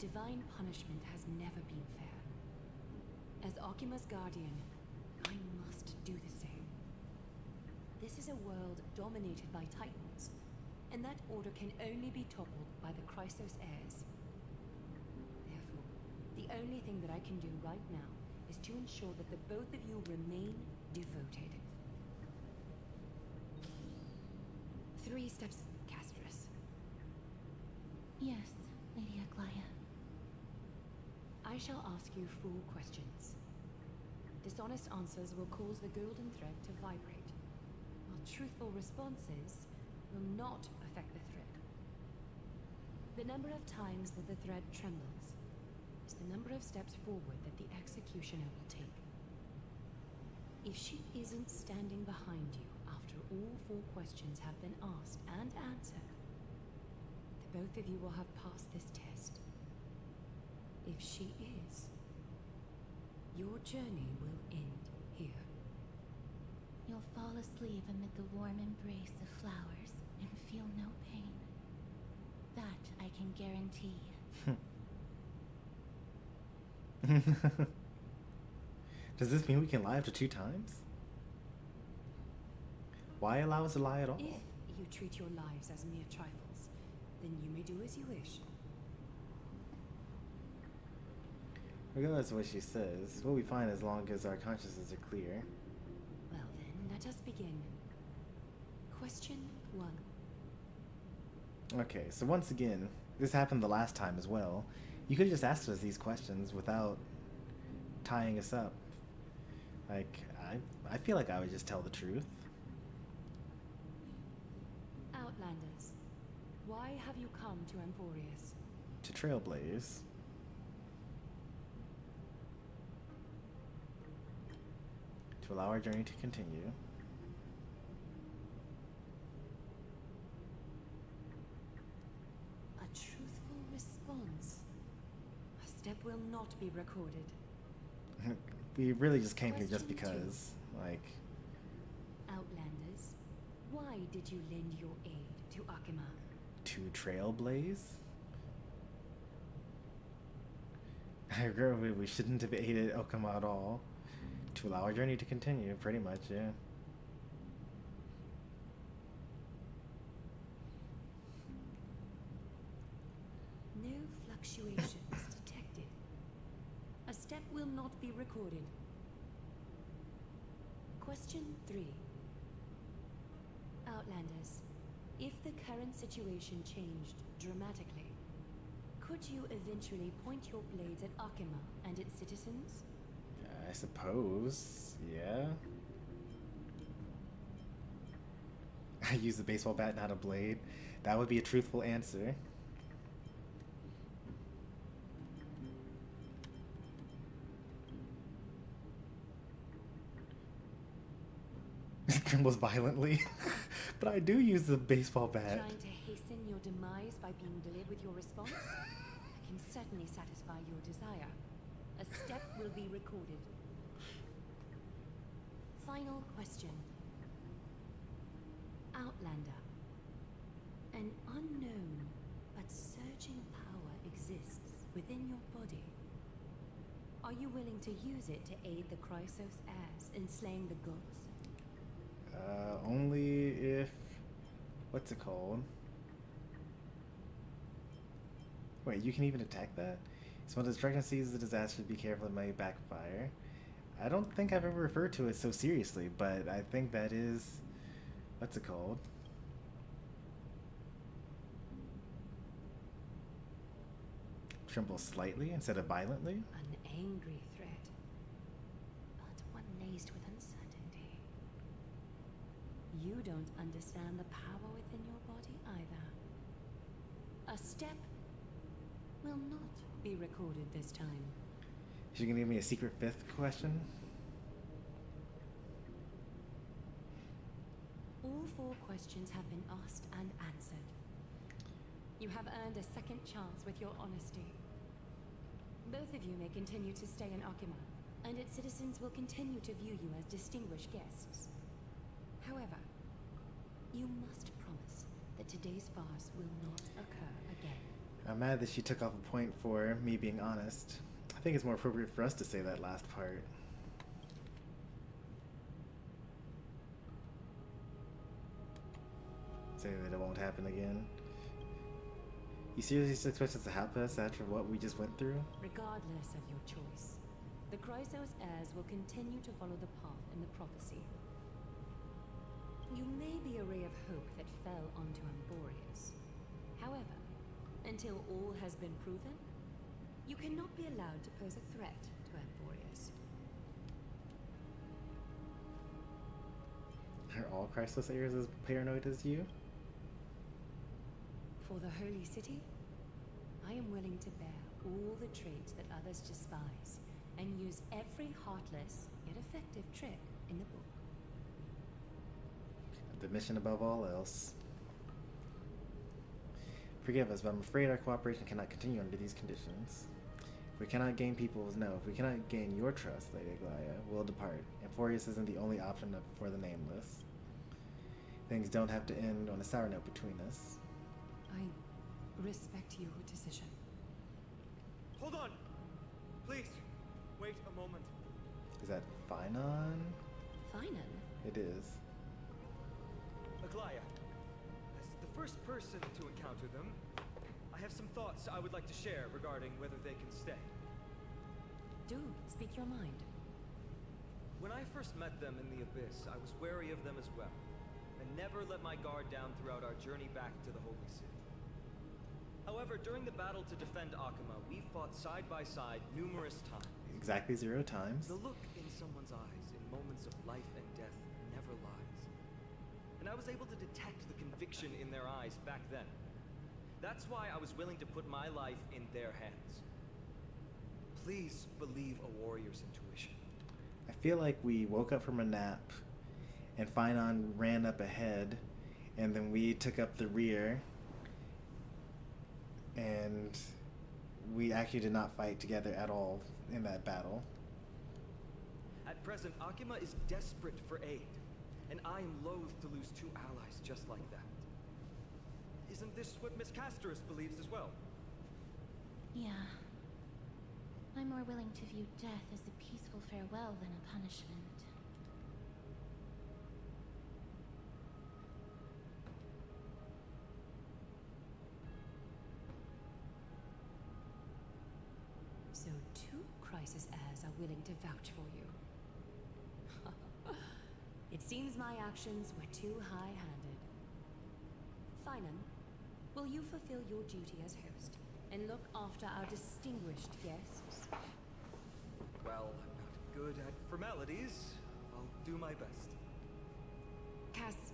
Divine punishment has never been fair. As Okima's guardian, I must do the same. This is a world dominated by Titans, and that order can only be toppled by the Chrysos heirs. Therefore, the only thing that I can do right now is to ensure that the both of you remain devoted. 3 steps, Castris.
Yes, Lady Aglaya.
I shall ask you 4 questions. Dishonest answers will cause the golden thread to vibrate, while truthful responses will not affect the thread. The number of times that the thread trembles is the number of steps forward that the executioner will take. If she isn't standing behind you after all 4 questions have been asked and answered, the both of you will have passed this test. If she is, your journey will end here.
You'll fall asleep amid the warm embrace of flowers and feel no pain. That I can guarantee.
Does this mean we can lie up to 2 times? Why allow us to lie at all?
If you treat your lives as mere trifles, then you may do as you wish.
Regardless of what she says, we'll be fine as long as our consciences are clear.
Well then, let us begin. Question 1.
Okay, so once again, this happened the last time as well. You could have just asked us these questions without tying us up. Like, I feel like I would just tell the truth.
Outlanders, why have you come to Emporius?
To trailblaze. To allow our journey to continue.
A truthful response. A step will not be recorded.
We really just came here just
Question 2.
because, like...
Outlanders, why did you lend your aid to Akima?
To trailblaze? I agree, we shouldn't have aided Okama at all. To allow our journey to continue, pretty much, yeah.
No fluctuations detected. A step will not be recorded. Question 3. Outlanders, if the current situation changed dramatically, could you eventually point your blades at Akima and its citizens?
I suppose, yeah. I use a baseball bat, not a blade. That would be a truthful answer. Trembles violently. But I do use the baseball bat.
Trying to hasten your demise by being delayed with your response? I can certainly satisfy your desire. A step will be recorded. Final question. Outlander. An unknown but surging power exists within your body. Are you willing to use it to aid the Chrysos heirs in slaying the gods?
Only if... What's it called? Wait, you can even attack that? So when the destruction sees the disaster, be careful, it may backfire. I don't think I've ever referred to it so seriously, but I think that is... What's it called? Tremble slightly instead of violently?
An angry threat, but one laced with uncertainty. You don't understand the power within your body either. A step will not be recorded this time.
Is she gonna give me a secret 5th question?
All 4 questions have been asked and answered. You have earned a second chance with your honesty. Both of you may continue to stay in Akima, and its citizens will continue to view you as distinguished guests. However, you must promise that today's farce will not occur again.
I'm mad that she took off a point for me being honest. I think it's more appropriate for us to say that last part. Say that it won't happen again. You seriously expect us to help us after what we just went through?
Regardless of your choice, the Chrysos heirs will continue to follow the path in the prophecy. You may be a ray of hope that fell onto Amborius. However, until all has been proven, you cannot be allowed to pose a threat to Amborius.
Are all Chrysos heirs as paranoid as you?
For the Holy City, I am willing to bear all the traits that others despise and use every heartless yet effective trick in the book.
The mission above all else. Forgive us, but I'm afraid our cooperation cannot continue under these conditions. If we cannot gain if we cannot gain your trust, Lady Aglaya, we'll depart. Amphorius isn't the only option for the nameless. Things don't have to end on a sour note between us.
I respect your decision.
Hold on! Please, wait a moment.
Is that Finon?
Finon?
It is.
Aglaya, as the first person to encounter them, I have some thoughts I would like to share regarding whether they can stay.
Do speak your mind.
When I first met them in the Abyss, I was wary of them as well, and never let my guard down throughout our journey back to the Holy City. However, during the battle to defend Akuma, we fought side by side numerous times.
Exactly 0 times.
The look in someone's eyes in moments of life and death never lies. And I was able to detect the conviction in their eyes back then. That's why I was willing to put my life in their hands. Please believe a warrior's intuition.
I feel like we woke up from a nap and Finon ran up ahead and then we took up the rear and we actually did not fight together at all in that battle.
At present, Akuma is desperate for aid, and I am loath to lose 2 allies just like that. Isn't this what Miss Casterus believes as well?
Yeah. I'm more willing to view death as a peaceful farewell than a punishment.
So 2 Crisis heirs are willing to vouch for you. It seems my actions were too high-handed. Finon, will you fulfill your duty as host and look after our distinguished guests?
Well, I'm not good at formalities. I'll do my best.
Cass,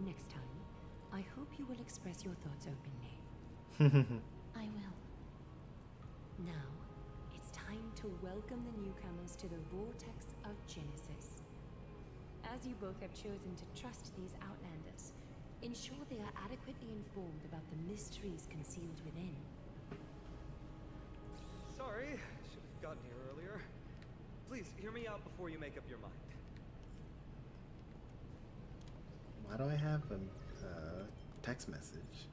next time, I hope you will express your thoughts openly.
I will.
Now, it's time to welcome the newcomers to the Vortex of Genesis. As you both have chosen to trust these Outlanders, ensure they are adequately informed about the mysteries concealed within.
Sorry, should have gotten here earlier. Please, hear me out before you make up your mind.
Why do I have a text message?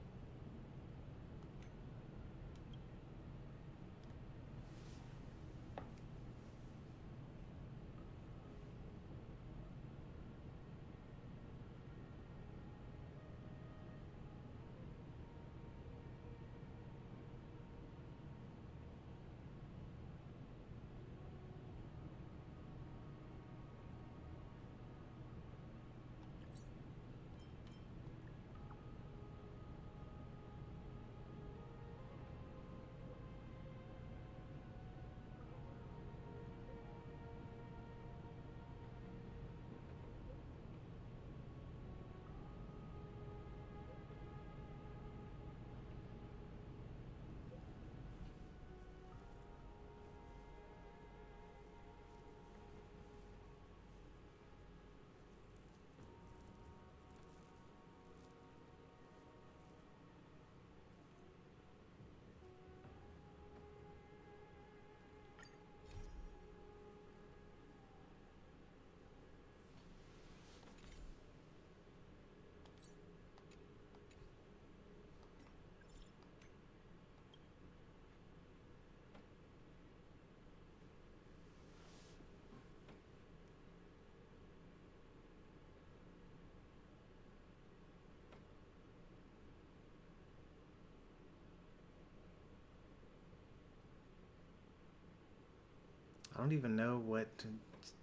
I don't even know what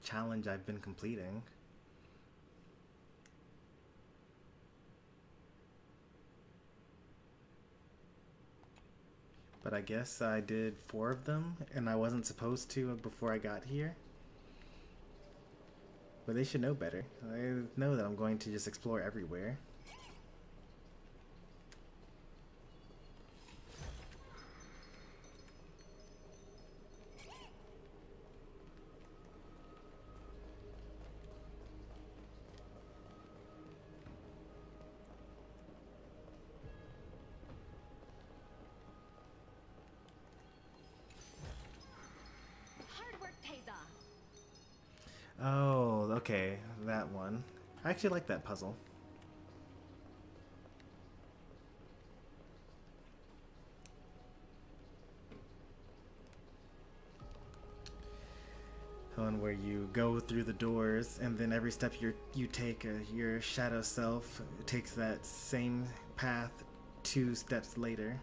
challenge I've been completing. But I guess I did 4 of them, and I wasn't supposed to before I got here. But they should know better. I know that I'm going to just explore everywhere. Oh, okay, that one. I actually like that puzzle. The one where you go through the doors, and then every step you take, your shadow self takes that same path 2 steps later.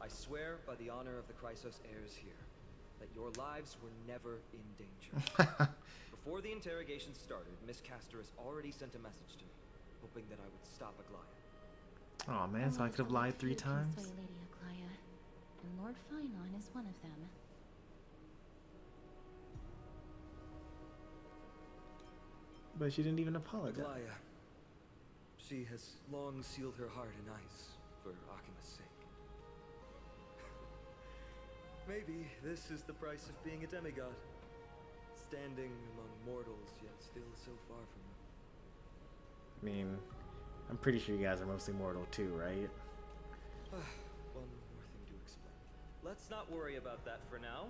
I swear by the honor of the Chrysos heirs here, that your lives were never in danger. Before the interrogation started, Miss Castor has already sent a message to me, hoping that I would stop Aglaya.
Oh man, so I could have lied 3 times?
Lady Aglaya, and Lord Finon is one of them.
But she didn't even apologize.
Aglaya. She has long sealed her heart in ice for Akima's sake. Maybe this is the price of being a demigod. Standing among mortals, yet still so far from them.
I mean, I'm pretty sure you guys are mostly mortal too, right?
One more thing to explain. Let's not worry about that for now.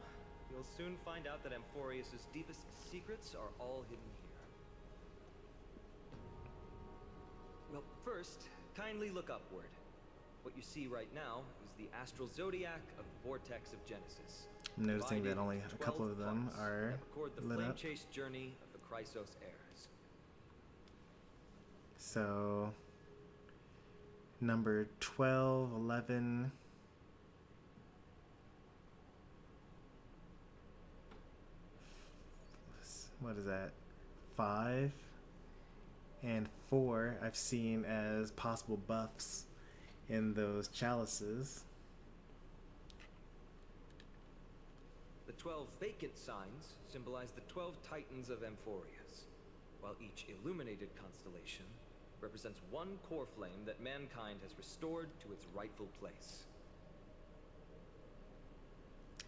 You'll soon find out that Amphorius's deepest secrets are all hidden here. Well, first, kindly look upward. What you see right now is the astral zodiac of the vortex of Genesis.
I'm noticing that only a couple of them are
record the
lit up.
flame-chased journey of the Chrysos heirs.
So, number 12, 11... What is that? 5 and 4 I've seen as possible buffs in those chalices.
The 12 vacant signs symbolize the 12 titans of Amphorius, while each illuminated constellation represents one core flame that mankind has restored to its rightful place.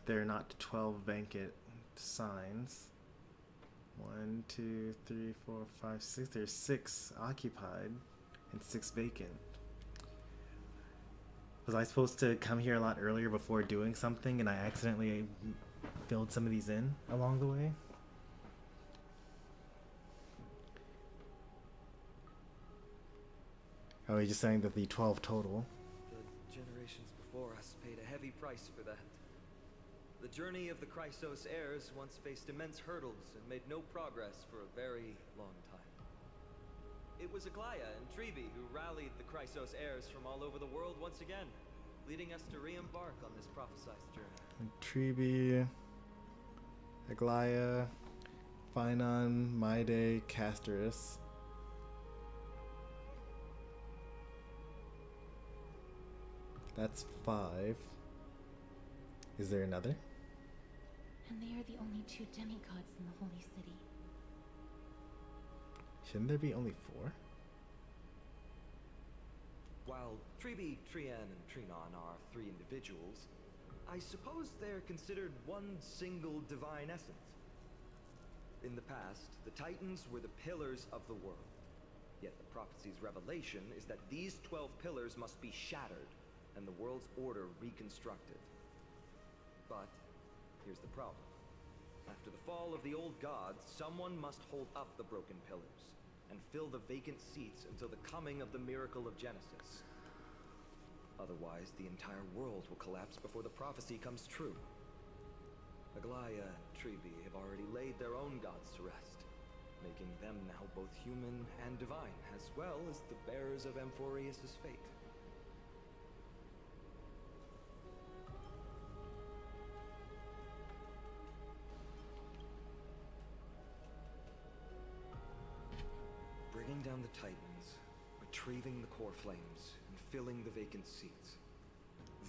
There are not 12 vacant signs. 1, 2, 3, 4, 5, 6. There's 6 occupied and 6 vacant. Was I supposed to come here a lot earlier before doing something and I accidentally filled some of these in along the way? Oh, he's just saying that the 12 total.
The generations before us paid a heavy price for that. The journey of the Chrysos heirs once faced immense hurdles and made no progress for a very long time. It was Aglaya and Treeby who rallied the Chrysos heirs from all over the world once again, leading us to re-embark on this prophesized journey.
Treeby, Aglaya, Finon, Maide, Castorus. That's 5. Is there another?
And they are the only 2 demigods in the Holy City.
Shouldn't there be only 4?
While Treeby, Trian, and Trinon are 3 individuals, I suppose they're considered one single divine essence. In the past, the Titans were the pillars of the world. Yet the prophecy's revelation is that these 12 pillars must be shattered and the world's order reconstructed. But here's the problem. After the fall of the old gods, someone must hold up the broken pillars and fill the vacant seats until the coming of the miracle of Genesis. Otherwise, the entire world will collapse before the prophecy comes true. Aglaia and Tribi have already laid their own gods to rest, making them now both human and divine, as well as the bearers of Amphorius' fate. Bringing down the Titans, retrieving the core flames, and filling the vacant seats.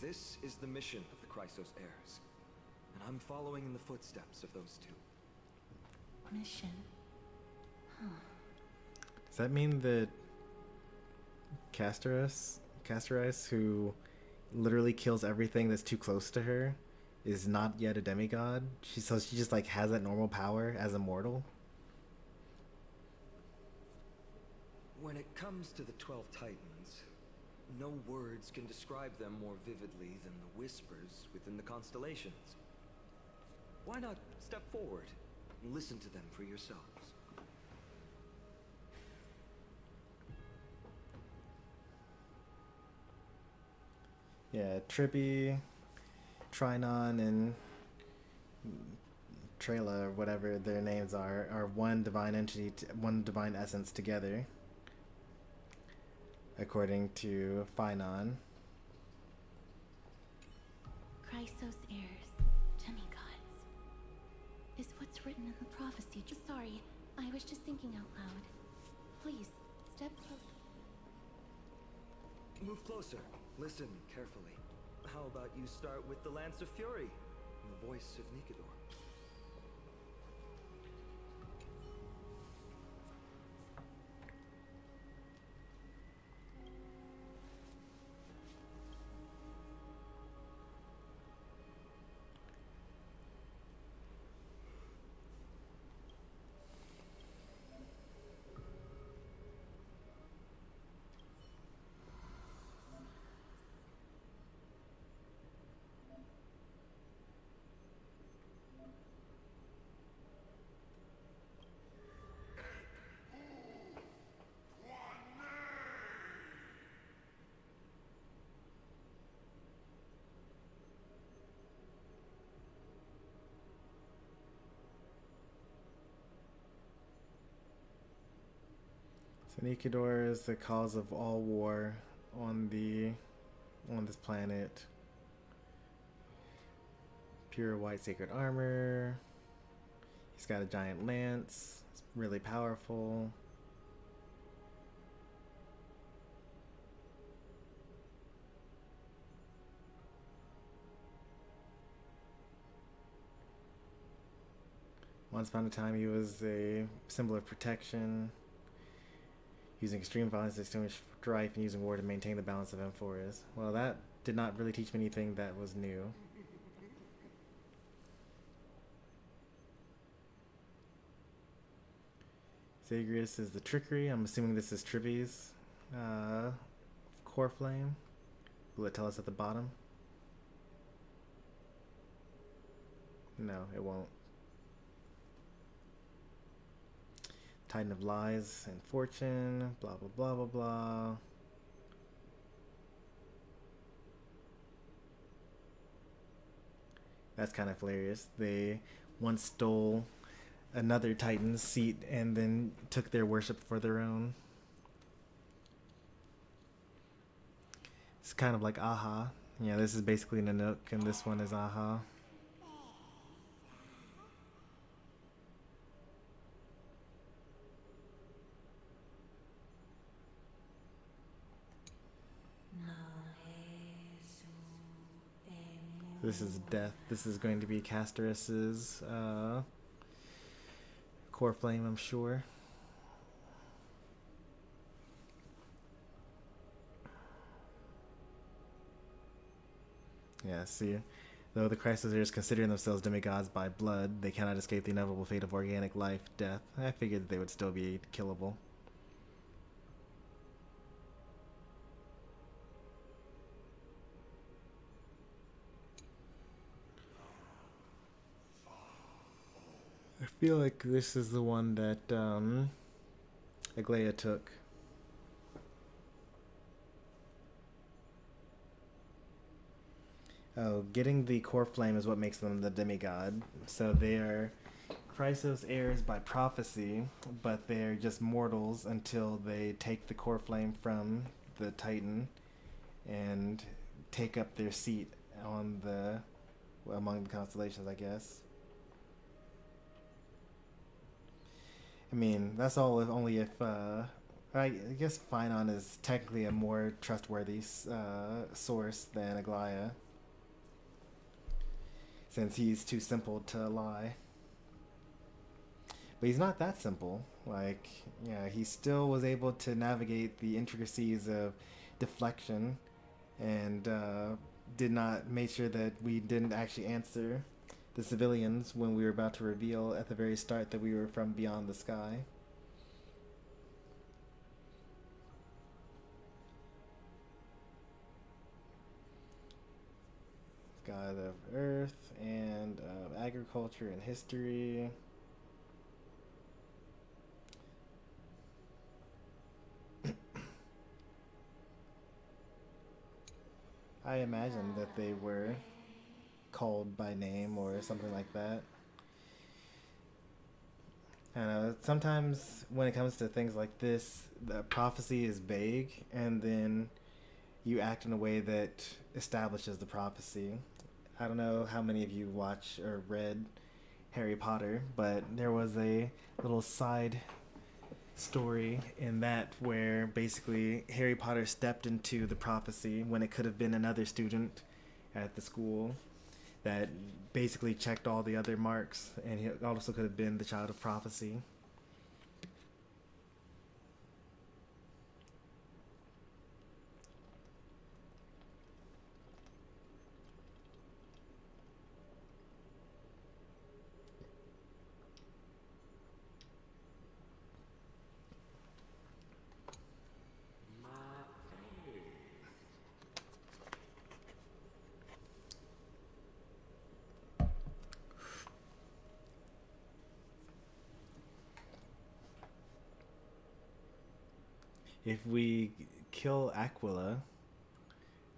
This is the mission of the Chrysos heirs, and I'm following in the footsteps of those two.
Mission. Huh.
Does that mean that Castoris, who literally kills everything that's too close to her, is not yet a demigod? She just like has that normal power as a mortal?
When it comes to the 12 Titans, no words can describe them more vividly than the whispers within the constellations. Why not step forward and listen to them for yourselves?
Yeah, Trippy, Trinon, and Trela, or whatever their names are one divine entity, one divine essence together, according to Phynon.
Chrysos heirs, demigods. Is what's written in the prophecy. Sorry, I was just thinking out loud. Please, step close.
Move closer. Listen carefully. How about you start with the Lance of Fury, and the voice of Nikador?
Nikador is the cause of all war on this planet. Pure white sacred armor. He's got a giant lance. It's really powerful. Once upon a time, he was a symbol of protection, using extreme violence to extinguish strife and using war to maintain the balance of Amphorius. Well, that did not really teach me anything that was new. Zagreus is the trickery. I'm assuming this is Trivi's core flame. Will it tell us at the bottom? No, it won't. Titan of lies and fortune, blah blah blah blah blah. That's kind of hilarious. They once stole another Titan's seat and then took their worship for their own. It's kind of like Aha. Yeah, this is basically Nanook and this one is Aha. This is death. This is going to be Castoris's core flame, I'm sure. Yeah, see, though the Chrysosers considering themselves demigods by blood, they cannot escape the inevitable fate of organic life, death. I figured that they would still be killable. feel like this is the one that Aglaia took. Oh, getting the core flame is what makes them the demigod. So they are Chrysos heirs by prophecy, but they're just mortals until they take the core flame from the Titan and take up their seat on the among the constellations, I guess. I mean, that's all if only if I guess Phynon is technically a more trustworthy source than Aglaia, since he's too simple to lie. But he's not that simple. Like, yeah, he still was able to navigate the intricacies of deflection and did not make sure that we didn't actually answer the civilians when we were about to reveal at the very start that we were from beyond the sky. God of Earth and agriculture and history. I imagine that they were called by name or something like that. I don't know, sometimes when it comes to things like this, the prophecy is vague, and then you act in a way that establishes the prophecy. I don't know how many of you watch or read Harry Potter, but there was a little side story in that where basically Harry Potter stepped into the prophecy when it could have been another student at the school that basically checked all the other marks, and he also could have been the child of prophecy. If we kill Aquila,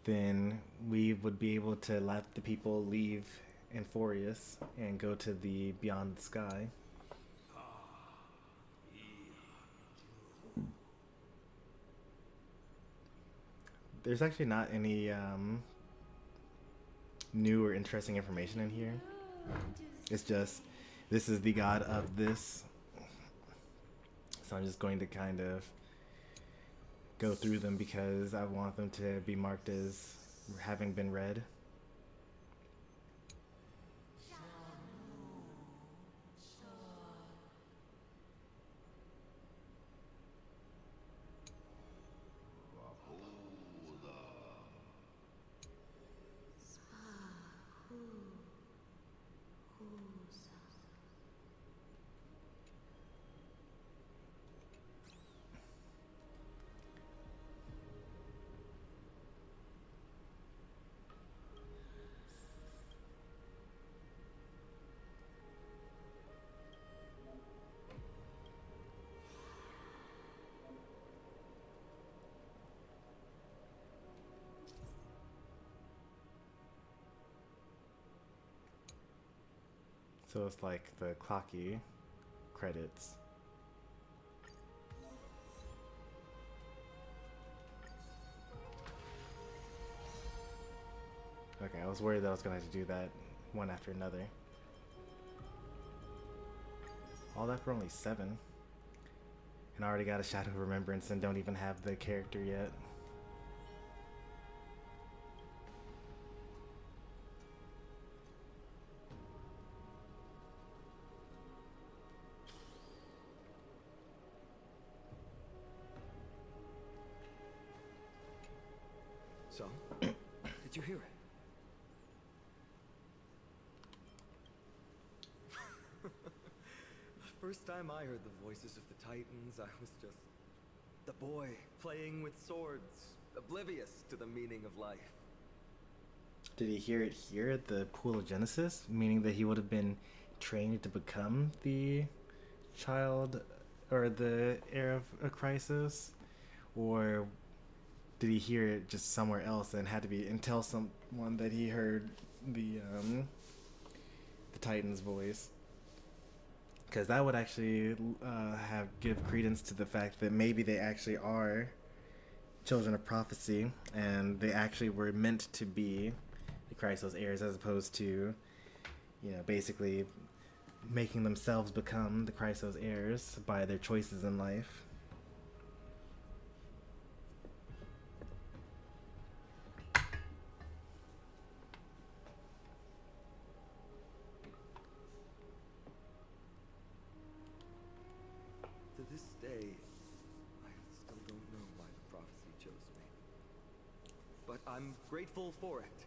then we would be able to let the people leave Enforius and go to the Beyond the Sky. There's actually not any new or interesting information in here. It's just, this is the god of this. So I'm just going to kind of go through them because I want them to be marked as having been read. So it's like the clocky credits. Okay, I was worried that I was gonna have to do that one after another. All that for only 7. And I already got a Shadow of Remembrance and don't even have the character yet.
So, did you hear it? The first time I heard the voices of the Titans, I was just the boy playing with swords, oblivious to the meaning of life.
Did he hear it here at the Pool of Genesis? Meaning that he would have been trained to become the child or the heir of a Chrysos, or did he hear it just somewhere else and had to be and tell someone that he heard the Titan's voice? Because that would actually give credence to the fact that maybe they actually are children of prophecy, and they actually were meant to be the Chrysos heirs, as opposed to, basically making themselves become the Chrysos heirs by their choices in life.
To this day, I still don't know why the prophecy chose me. But I'm grateful for it.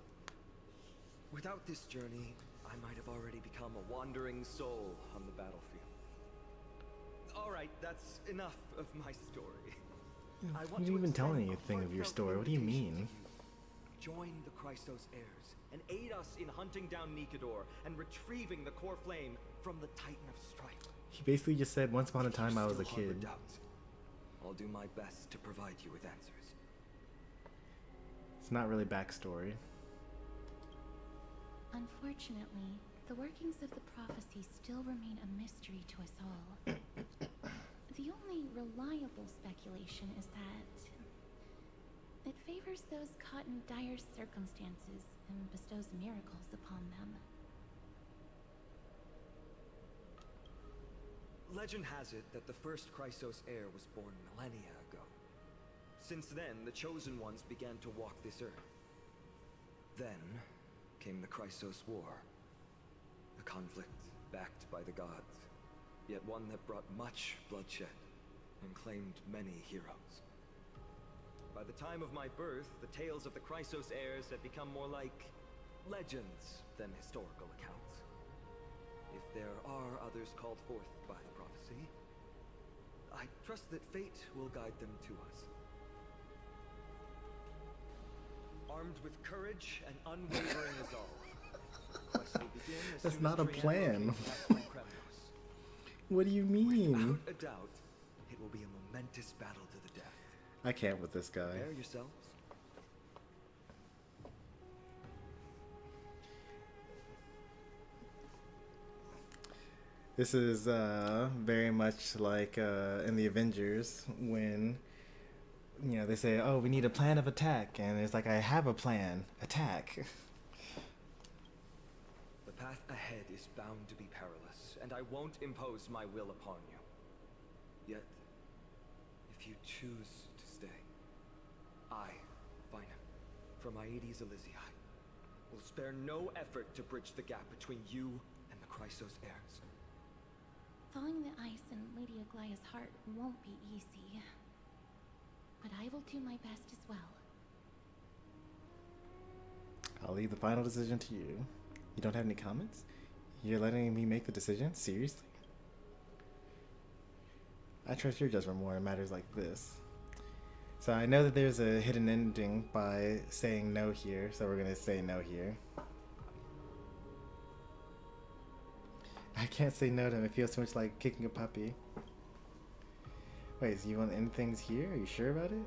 Without this journey, I might have already become a wandering soul on the battlefield. Alright, that's enough of my story. I
You didn't even tell anything of your story. What do you mean?
Join the Chrysos heirs and aid us in hunting down Encoder and retrieving the core flame from the Titan of Strife.
He basically just said, once upon a time I was a kid.
I'll do my best to provide you with answers.
It's not really backstory.
Unfortunately, the workings of the prophecy still remain a mystery to us all. The only reliable speculation is that it favors those caught in dire circumstances and bestows miracles upon them.
Legend has it that the first Chrysos heir was born millennia ago. Since then, the Chosen Ones began to walk this earth. Then came the Chrysos War. A conflict backed by the gods, yet one that brought much bloodshed and claimed many heroes. By the time of my birth, the tales of the Chrysos heirs had become more like legends than historical accounts. If there are others called forth by the prophecy, I trust that fate will guide them to us. Armed with courage and unwavering resolve, quest will begin as
That's
soon
not
as
a
Triana
plan.
locates the Path from Kremnos.
What do you mean?
Without a doubt, it will be a momentous battle to the death.
I can't with this guy.
Prepare yourselves.
This is very much like in the Avengers when they say, "Oh, we need a plan of attack," and it's like, "I have a plan. Attack."
The path ahead is bound to be perilous, and I won't impose my will upon you. Yet, if you choose to stay, I, Fina, from Aedes Elysiae, will spare no effort to bridge the gap between you and the Chrysos heirs.
Thawing the ice in Lady Aglaya's heart won't be easy, but I will do my best as well.
I'll leave the final decision to you. You don't have any comments? You're letting me make the decision? Seriously? I trust your judgment more in matters like this. So I know that there's a hidden ending by saying no here, so we're gonna say no here. I can't say no to him. It feels so much like kicking a puppy. Wait, so you want to end things here? Are you sure about it?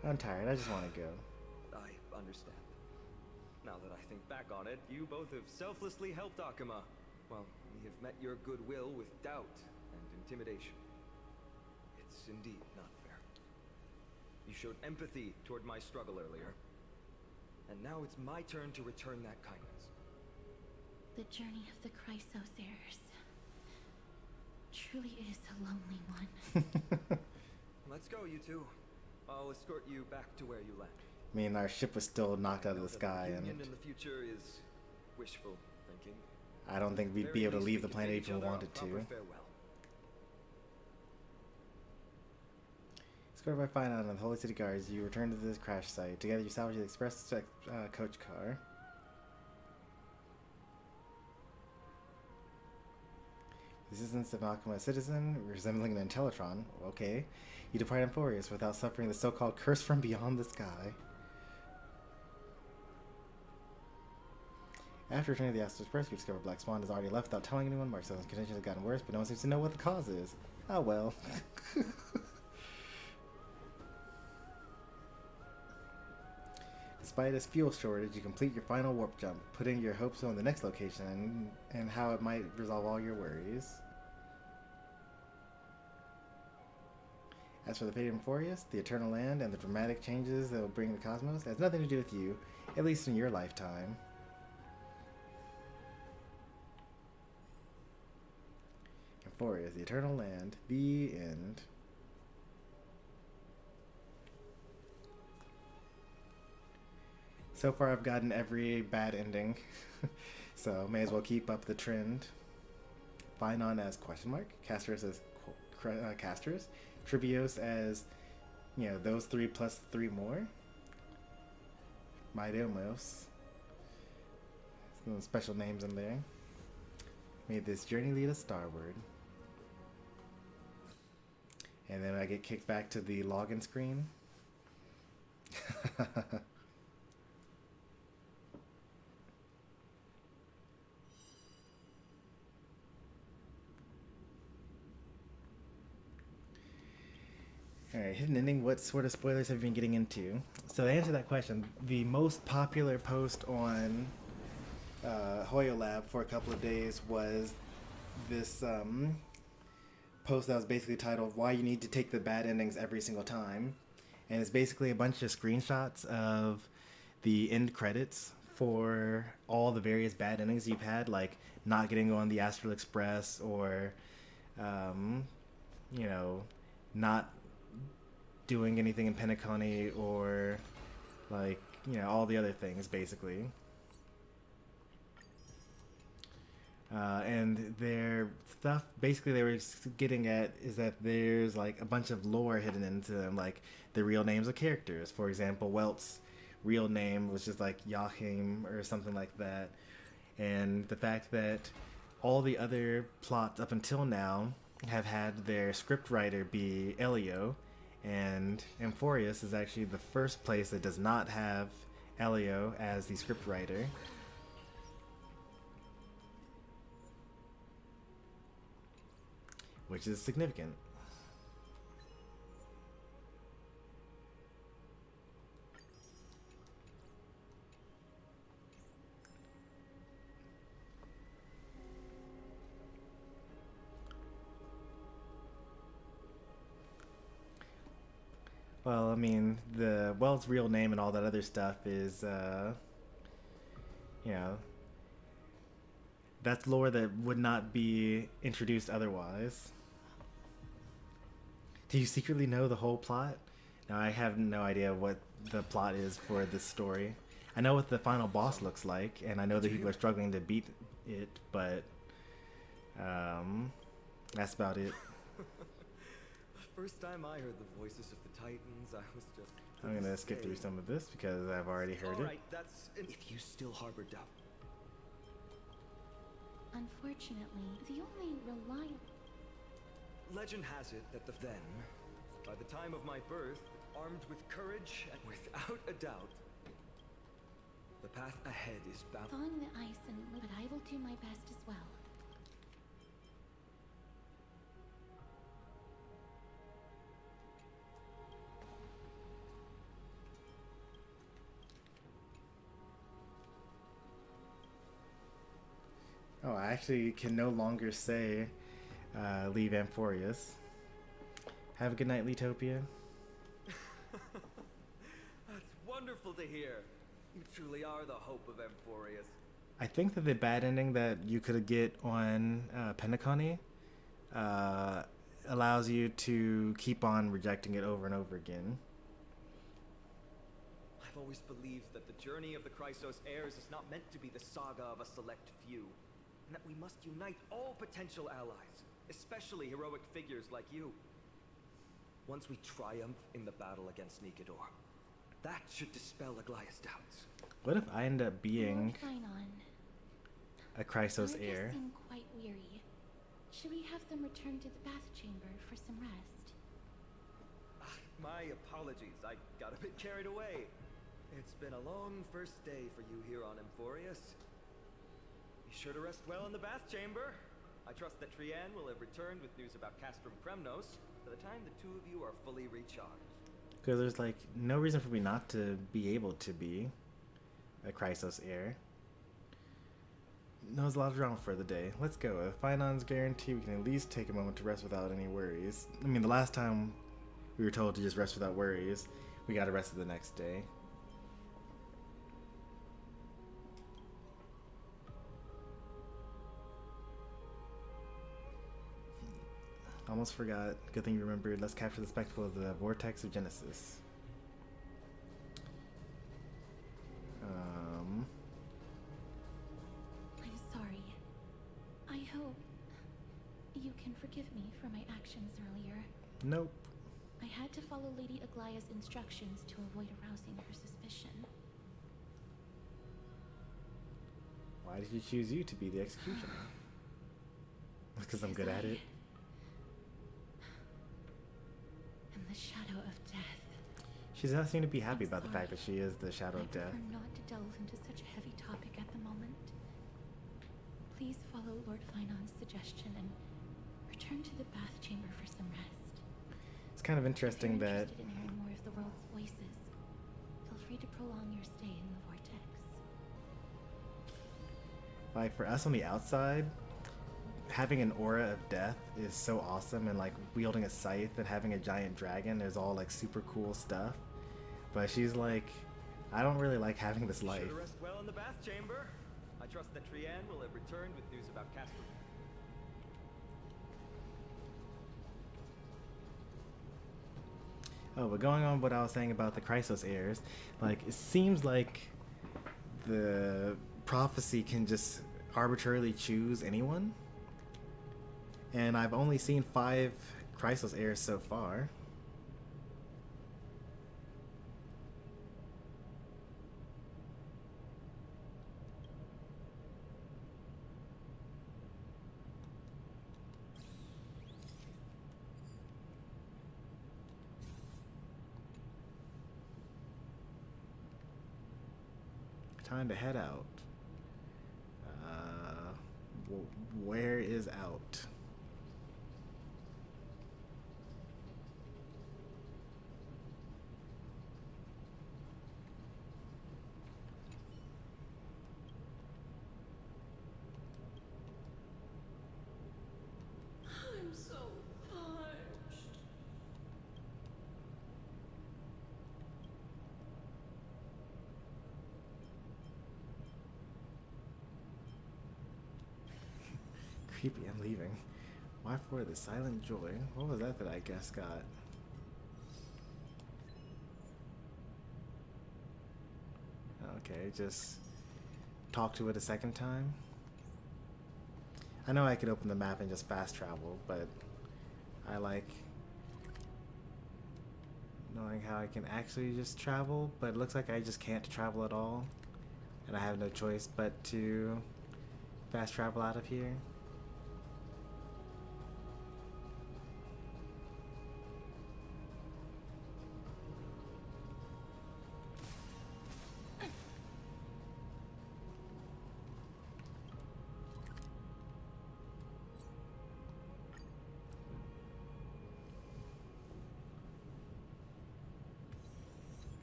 I'm tired. I just want to go.
I understand. Now that I think back on it, you both have selflessly helped Akuma. Well, we have met your goodwill with doubt and intimidation. It's indeed not fair. You showed empathy toward my struggle earlier, and now it's my turn to return that kindness.
The journey of the Chrysos heirs truly is a lonely one.
Let's go, you two. I'll escort you back to where you land.
I mean, our ship was still knocked out of the sky, and
Union in the future is wishful thinking.
I don't think we'd be able to leave the planet if we wanted to.
Farewell.
Escorted by Fina and the Holy City Guards, you return to this crash site. Together, you salvage the express coach car. The existence of Akuma, a citizen, resembling an Intellitron. Okay. You depart Amphorius without suffering the so-called curse from beyond the sky. After returning to the Astor's Press, we discover Black Swan has already left without telling anyone. Marcel's condition has gotten worse, but no one seems to know what the cause is. Oh well. Despite this fuel shortage, you complete your final warp jump, putting your hopes on the next location and how it might resolve all your worries. As for the fate of Euphorius, the Eternal Land, and the dramatic changes that will bring the cosmos, it has nothing to do with you, at least in your lifetime. Euphorius, the Eternal Land, the end. So far I've gotten every bad ending, so may as well keep up the trend. Phynon as question mark, Casters as casters, Tribios as, you know, those three plus three more. Mydomos. Some special names in there. May this journey lead us starward. And then I get kicked back to the login screen. Alright, hidden ending, what sort of spoilers have you been getting into? So to answer that question, the most popular post on HoYoLab for a couple of days was this post that was basically titled, Why You Need to Take the Bad Endings Every Single Time. And it's basically a bunch of screenshots of the end credits for all the various bad endings you've had, like not getting on the Astral Express or, you know, not doing anything in Penacony or, like, you know, all the other things, basically. And their stuff, basically, they were getting at is that there's, like, a bunch of lore hidden into them, like the real names of characters. For example, Welt's real name was just, like, Joachim or something like that. And the fact that all the other plots up until now have had their scriptwriter be Elio, and Euphorius is actually the first place that does not have Elio as the scriptwriter. Which is significant. Well, I mean, the Welt's real name and all that other stuff is, you know, that's lore that would not be introduced otherwise. Do you secretly know the whole plot? Now, I have no idea what the plot is for this story. I know what the final boss looks like, and I know that people are struggling to beat it, but that's about it.
First time I heard the voices of the Titans, I was just...
I'm gonna skip through some of this because I've already heard it.
Alright, that's... If you still harbor doubt.
Unfortunately, the only reliable...
Legend has it that then, by the time of my birth, armed with courage and without a doubt, the path ahead is bound...
Thawing the ice and... but I will do my best as well.
Oh, I actually can no longer say leave Euphorius. Have a good night, Letopia.
That's wonderful to hear. You truly are the hope of Euphorius.
I think that the bad ending that you could get on Penacony allows you to keep on rejecting it over and over again.
I've always believed that the journey of the Chrysos heirs is not meant to be the saga of a select few, and that we must unite all potential allies, especially heroic figures like you. Once we triumph in the battle against Nikedor, that should dispel Aglaya's doubts.
What if I end up being a Chrysos
Our
heir?
guests seem quite weary. Should we have them return to the bath chamber for some rest?
My apologies, I got a bit carried away. It's been a long first day for you here on Euphorius. sure to rest well in the bath chamber. I trust that Trianne will have returned with news about Castrum Kremnos by the time the two of you are fully recharged.
Because there's like no reason for me not to be able to be a Chrysos heir. That was a lot of drama for the day. Let's go. If Finon's guarantee, we can at least take a moment to rest without any worries. I mean, the last time we were told to just rest without worries, we got arrested the next day. Almost forgot. Good thing you remembered. Let's capture the spectacle of the Vortex of Genesis.
I'm sorry. I hope you can forgive me for my actions earlier.
Nope.
I had to follow Lady Aglaya's instructions to avoid arousing her suspicion.
Why did you choose you to be the executioner? Because I'm good at it.
I'm the shadow of death.
She does not seem to be happy
I'm
about the fact that she is the shadow
I
of death.
prefer not to delve into such a heavy topic at the moment. Please follow Lord Finon's suggestion and return to the bath chamber for some rest.
It's kind of interesting
If you're
that
interested in hearing more of the world's voices, feel free to prolong your stay in the vortex.
like for us on the outside, having an aura of death is so awesome, and like wielding a scythe and having a giant dragon is all like super cool stuff. But she's like, I don't really like having this life.
Sure to rest well in the bath chamber. I trust that Trianne will have returned with news about Castrum.
Oh, but going on what I was saying about the Chrysos heirs, like it seems like the prophecy can just arbitrarily choose anyone. And I've only seen 5 Chrysos heirs so far. Time to head out. Where is out?
I'm so parched.
Creepy, I'm leaving. Why for the silent joy? What was that I guess got? Okay, just talk to it a second time. I know I could open the map and just fast travel, but I like knowing how I can actually just travel, but it looks like I just can't travel at all, and I have no choice but to fast travel out of here.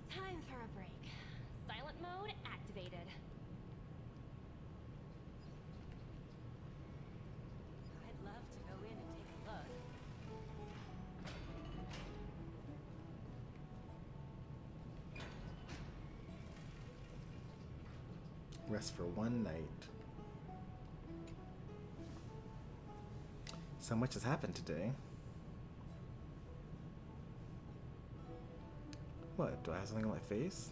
Time for a break. Silent mode activated. I'd love to go in and take a look.
Rest for one night. So much has happened today. What? Do I have something on my face?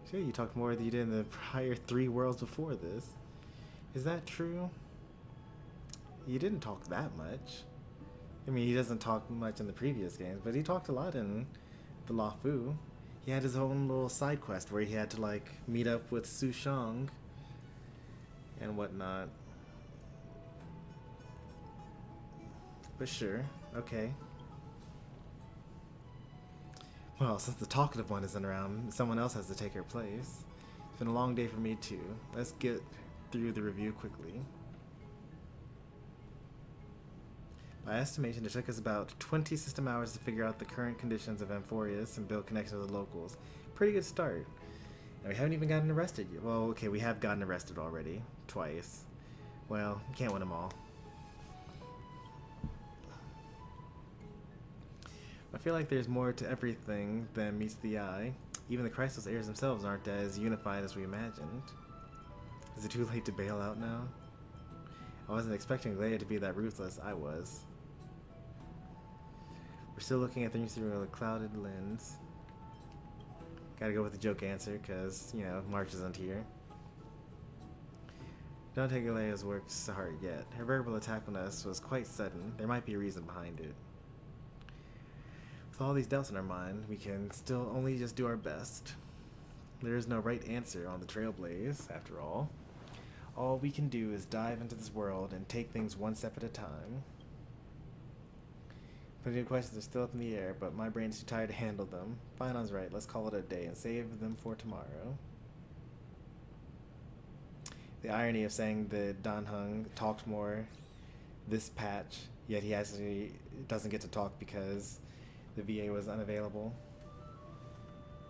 Sure, you talked more than you did in the prior 3 worlds before this. Is that true? You didn't talk that much. I mean, he doesn't talk much in the previous games, but he talked a lot in the Lafu. He had his own little side quest where he had to like meet up with Su Shang and whatnot. But sure, okay. Well, since the talkative one isn't around, someone else has to take her place. It's been a long day for me too. Let's get through the review quickly. By estimation, it took us about 20 system hours to figure out the current conditions of Amphorius and build connections with the locals. Pretty good start. And we haven't even gotten arrested yet. Well, okay, we have gotten arrested already. Twice. Well, you can't win them all. I feel like there's more to everything than meets the eye. Even the Crisis heirs themselves aren't as unified as we imagined. Is it too late to bail out now? I wasn't expecting Leia to be that ruthless. I was. We're still looking at things through a clouded lens. Gotta go with the joke answer, because, you know, March isn't here. Don't take Leia's works to heart yet. Her verbal attack on us was quite sudden. There might be a reason behind it. With all these doubts in our mind, we can still only just do our best. There is no right answer on the Trailblaze, after all. All we can do is dive into this world and take things one step at a time. Plenty of questions are still up in the air, but my brain's too tired to handle them. Finon's right, let's call it a day and save them for tomorrow. The irony of saying that Dan Heng talked more this patch, yet he actually doesn't get to talk because the VA was unavailable.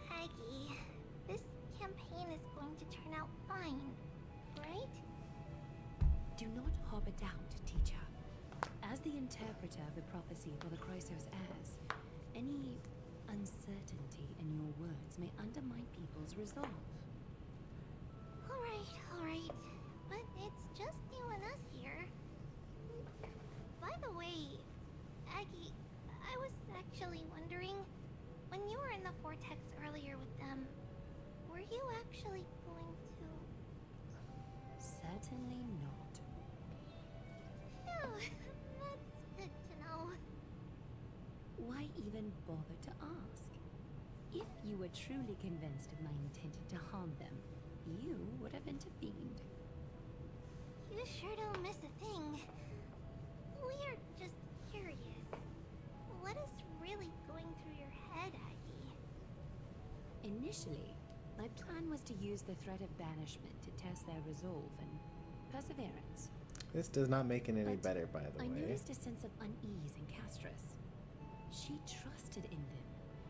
Aggie, this campaign is going to turn out fine, right?
Do not harbor doubt, teacher. As the interpreter of the prophecy for the Chrysos heirs, any uncertainty in your words may undermine people's resolve.
Alright, but it's just you and us here. By the way, Aggie, I was actually wondering, when you were in the vortex earlier with them, were you actually going to...
Certainly not.
Phew, that's good to know.
Why even bother to ask? If you were truly convinced of my intent to harm them, you would have intervened.
You sure don't miss a thing. We're just curious. What is really going through your head, Aggie?
Initially, my plan was to use the threat of banishment to test their resolve and perseverance.
This does not make it any
But
better, by the
I
way.
noticed a sense of unease in Castris. She trusted in them,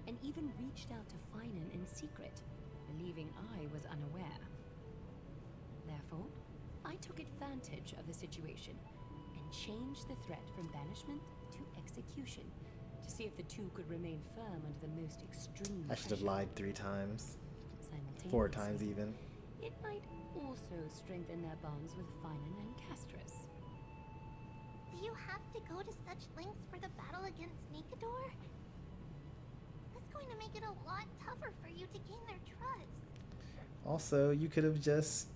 and even reached out to Finan in secret, believing I was unaware. Therefore, I took advantage of the situation and changed the threat from banishment to execution to see if the two could remain firm under the most extreme
I should have
pressure.
lied 3 times. 4
Simultaneously,
times even.
it might also strengthen their bonds with Finan and Castris.
Do you have to go to such lengths for the battle against Nikador? That's going to make it a lot tougher for you to gain their trust.
Also, you could have just,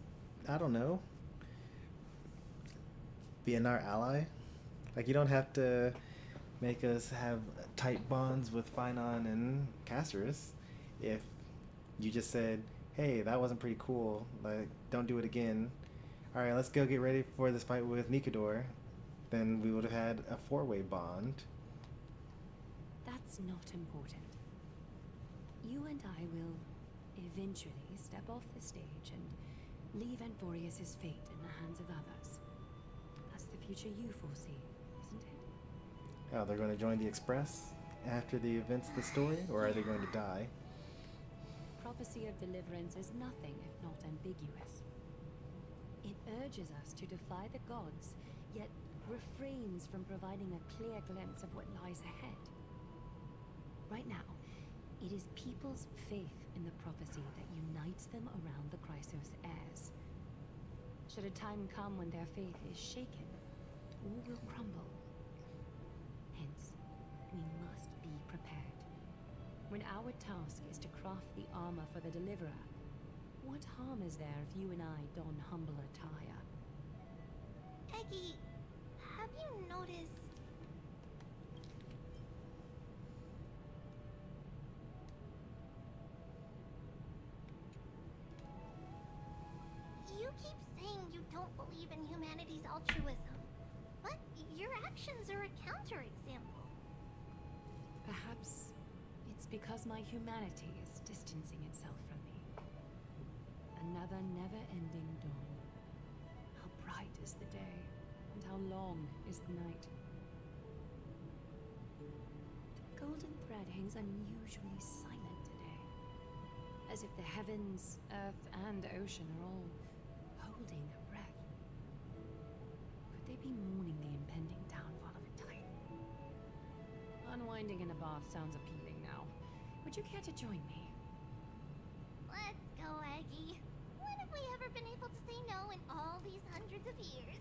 I don't know, been our ally. Like, you don't have to make us have tight bonds with Finon and Castris. If you just said, hey, that wasn't pretty cool, like, don't do it again. Alright, let's go get ready for this fight with Nikador. Then we would have had a 4-way bond.
That's not important. You and I will eventually step off the stage and leave Anthorius' fate in the hands of others. That's the future you foresee, isn't it?
Oh, they're going to join the Express after the events of the story, or are they going to die?
Prophecy of deliverance is nothing if not ambiguous. It urges us to defy the gods, yet refrains from providing a clear glimpse of what lies ahead. Right now, it is people's faith in the prophecy that unites them around the Chrysos heirs. Should a time come when their faith is shaken, all will crumble. Hence, we must be prepared. When our task is to craft the armor for the Deliverer, what harm is there if you and I don humble attire?
Aggie, have you noticed... You keep saying you don't believe in humanity's altruism, but your actions are a counterexample.
Perhaps it's because my humanity is distancing itself from me. Another never-ending dawn. is the day, and how long is the night. The golden thread hangs unusually silent today, as if the heavens, earth, and ocean are all holding their breath. Could they be mourning the impending downfall of a titan? Unwinding in a bath sounds appealing now. Would you care to join me?
Let's go, Aggie. When have we ever been able to say no in all these hundreds of years?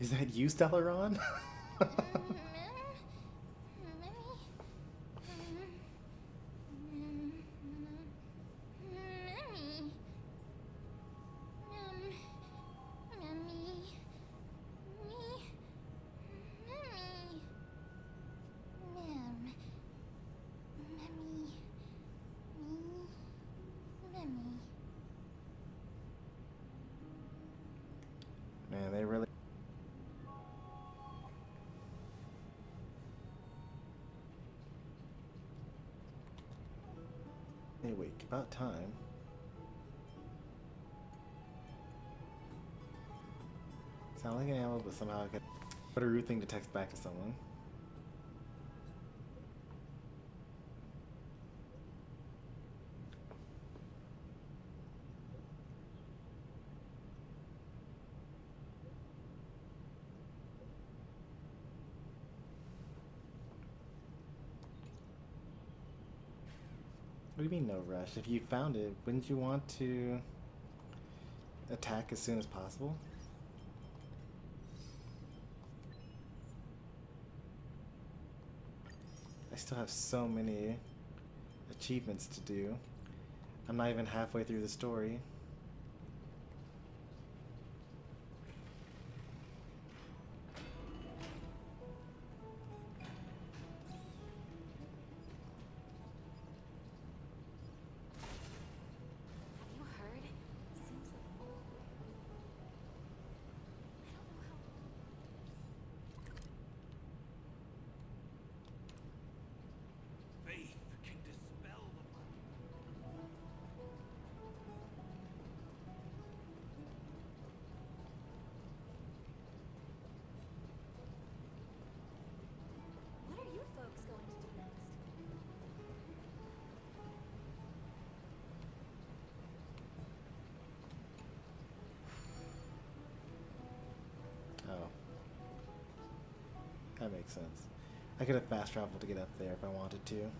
Is that you, Stellaron? Man, they really... Hey, wait, about time. Sound like an animal, but somehow I could... What a rude thing to text back to someone. What do you mean no rush? If you found it, wouldn't you want to attack as soon as possible? I still have so many achievements to do. I'm not even halfway through the story. That makes sense. I could have fast traveled to get up there if I wanted to.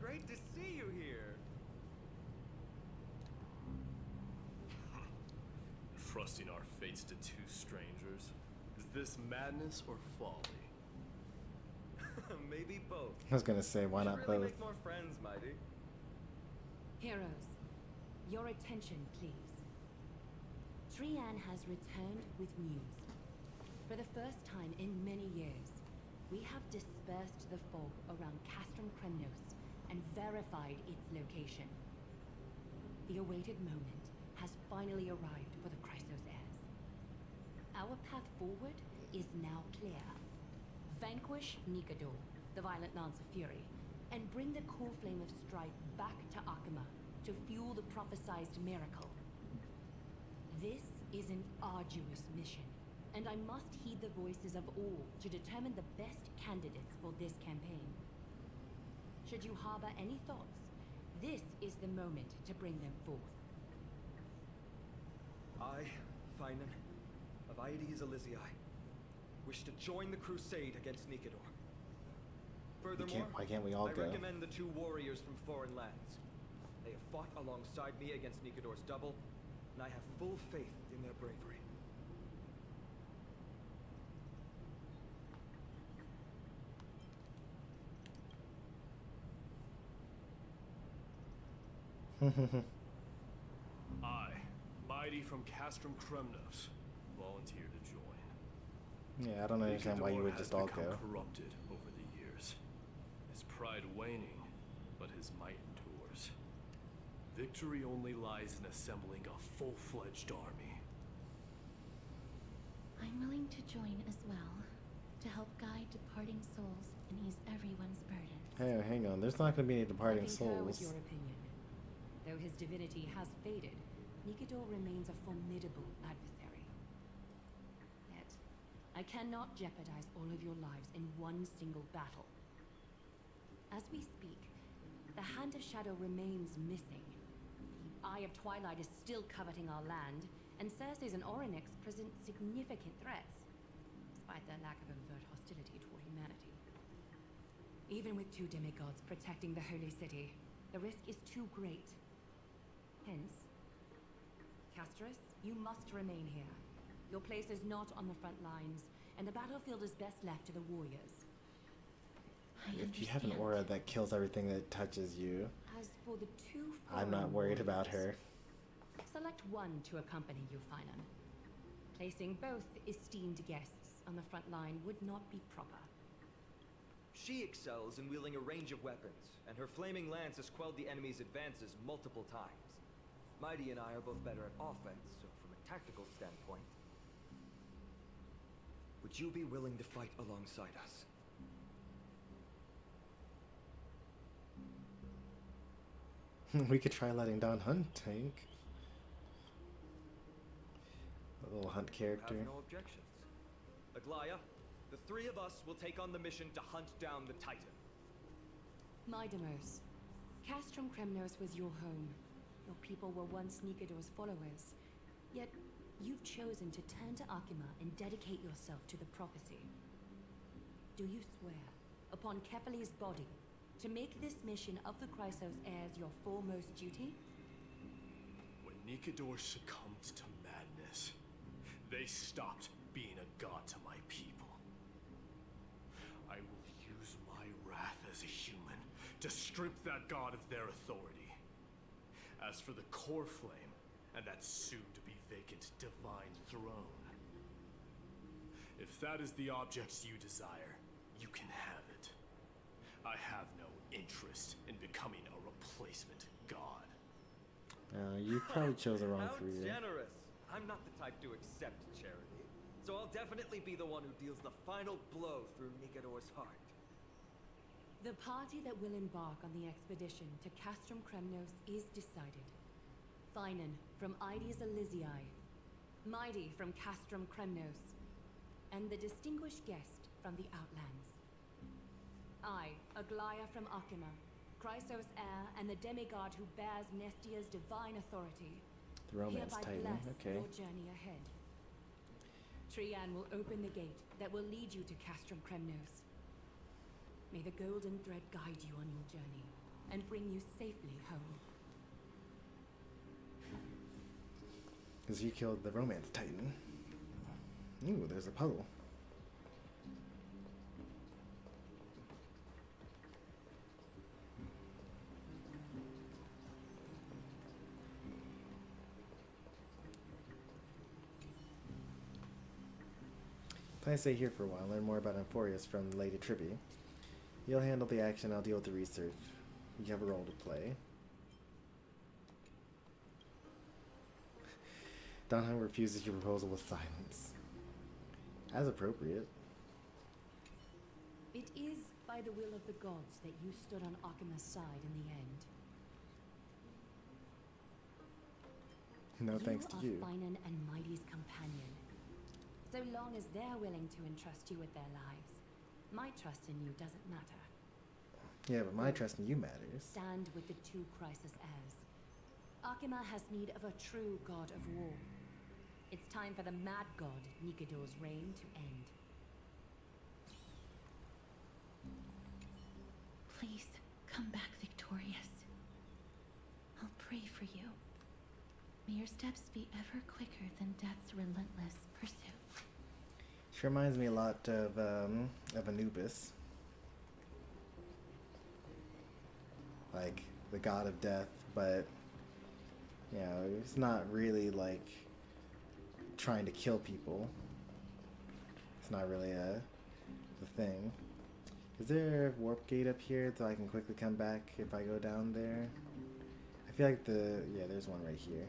Great to see you here.
Trusting our fates to two strangers. Is this madness or folly?
Maybe both.
I was gonna say, why not
really
both?
Make more friends, mighty.
Heroes, your attention, please. Trian has returned with news. For the first time in many years, we have dispersed the fog around Castrum Kremnos and verified its location. The awaited moment has finally arrived for the Chrysos heirs. Our path forward is now clear. Vanquish Encoder, the Violent Lance of Fury, and bring the core flame of strife back to Akama to fuel the prophesized miracle. This is an arduous mission, and I must heed the voices of all to determine the best candidates for this campaign. Should you harbor any thoughts, this is the moment to bring them forth.
I, Finan, of Aedes Elysiae, wish to join the crusade against Encoder. Furthermore,
Why can't we all
I
go?
recommend the 2 warriors from foreign lands. They have fought alongside me against Nikador's double, and I have full faith in their bravery.
I, Mighty from Castrum Kremnos, volunteer to join.
Yeah, I don't understand why you would just all
become
go.
corrupted over the years. His pride waning, but his might endures. Victory only lies in assembling a full-fledged army.
I'm willing to join as well, to help guide departing souls and ease everyone's burdens.
Hey, hang on. There's not going to be any departing
I concur with
souls.
your opinion. Though his divinity has faded, Nikador remains a formidable adversary. Yet, I cannot jeopardize all of your lives in one single battle. As we speak, the Hand of Shadow remains missing. The Eye of Twilight is still coveting our land, and Cersei and Orynyx present significant threats, despite their lack of overt hostility toward humanity. Even with 2 demigods protecting the Holy City, the risk is too great. Hence, Castris, you must remain here. Your place is not on the front lines, and the battlefield is best left to the warriors.
If you have an aura that kills everything that touches you,
As for the 2
I'm not
foreign
worried about
warriors,
her.
select one to accompany you, Finan. Placing both esteemed guests on the front line would not be proper.
She excels in wielding a range of weapons, and her flaming lance has quelled the enemy's advances multiple times. Mighty and I are both better at offense, so from a tactical standpoint... Would you be willing to fight alongside us?
We could try letting Don Hunt tank. A little Hunt character.
Have no objections. Aglaya, the 3 of us will take on the mission to hunt down the Titan.
Mydamos, Castrum Kremnos was your home. Your people were once Nikador's followers. Yet, you've chosen to turn to Akima and dedicate yourself to the prophecy. Do you swear, upon Kefali's body, to make this mission of the Chrysos heirs your foremost duty?
When Nikador succumbed to madness, they stopped being a god to my people. I will use my wrath as a human to strip that god of their authority. As for the core flame, and that soon-to-be vacant divine throne, if that is the object you desire, you can have it. I have no interest in becoming a replacement god.
You probably chose the wrong
How
career.
generous! I'm not the type to accept charity, so I'll definitely be the one who deals the final blow through Nikador's heart.
The party that will embark on the expedition to Castrum Kremnos is decided. Finan from Ides Elysiae, Mighty from Castrum Kremnos, and the distinguished guest from the Outlands. I, Aglaya from Akima, Chrysos heir and the demigod who bears Nestia's divine authority,
The Romance
hereby
Titan,
bless
okay.
your journey ahead. Trian will open the gate that will lead you to Castrum Kremnos. May the golden thread guide you on your journey and bring you safely home.
Because you killed the Romance Titan. Ooh, there's a puzzle. Plan to stay here for a while, learn more about Amphorius from Lady Tribby. You'll handle the action, I'll deal with the research. You have a role to play. Donheim refuses your proposal with silence. As appropriate.
It is by the will of the gods that you stood on Akima's side in the end.
No thanks to you.
You are Finan and Mighty's companion. So long as they're willing to entrust you with their lives, my trust in you doesn't matter.
Yeah, but my trust in you matters.
Stand with the 2 Chrysos heirs. Akima has need of a true god of war. It's time for the mad god Nikador's reign to end.
your steps be ever quicker than death's relentless pursuit.
She reminds me a lot of Anubis. Like the god of death, but you know, it's not really like trying to kill people. It's not really the thing. Is there a warp gate up here so I can quickly come back if I go down there? I feel like yeah, there's one right here.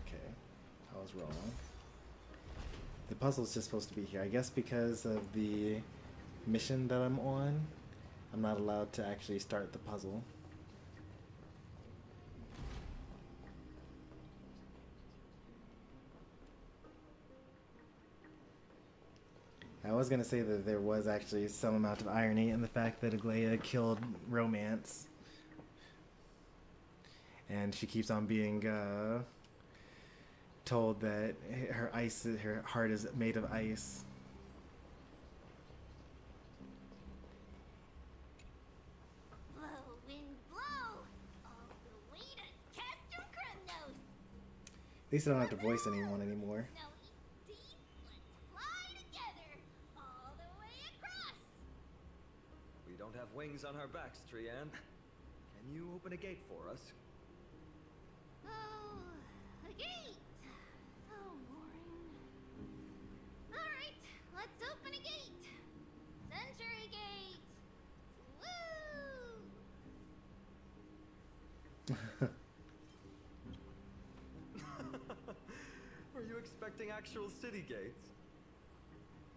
Okay, I was wrong. The puzzle's just supposed to be here. I guess because of the mission that I'm on, I'm not allowed to actually start the puzzle. I was gonna say that there was actually some amount of irony in the fact that Aglaia killed Romance, and she keeps on being told that her heart is made of ice.
Blow, wind, blow! All the way to Castor Kremnos!
At least I don't have to voice anyone anymore.
Snowy deep, let's fly together! All the way across!
We don't have wings on our backs, Trianne. Can you open a gate for us?
Oh, a gate! So boring. Alright, let's open a gate! Century Gate! Woo!
Were you expecting actual city gates?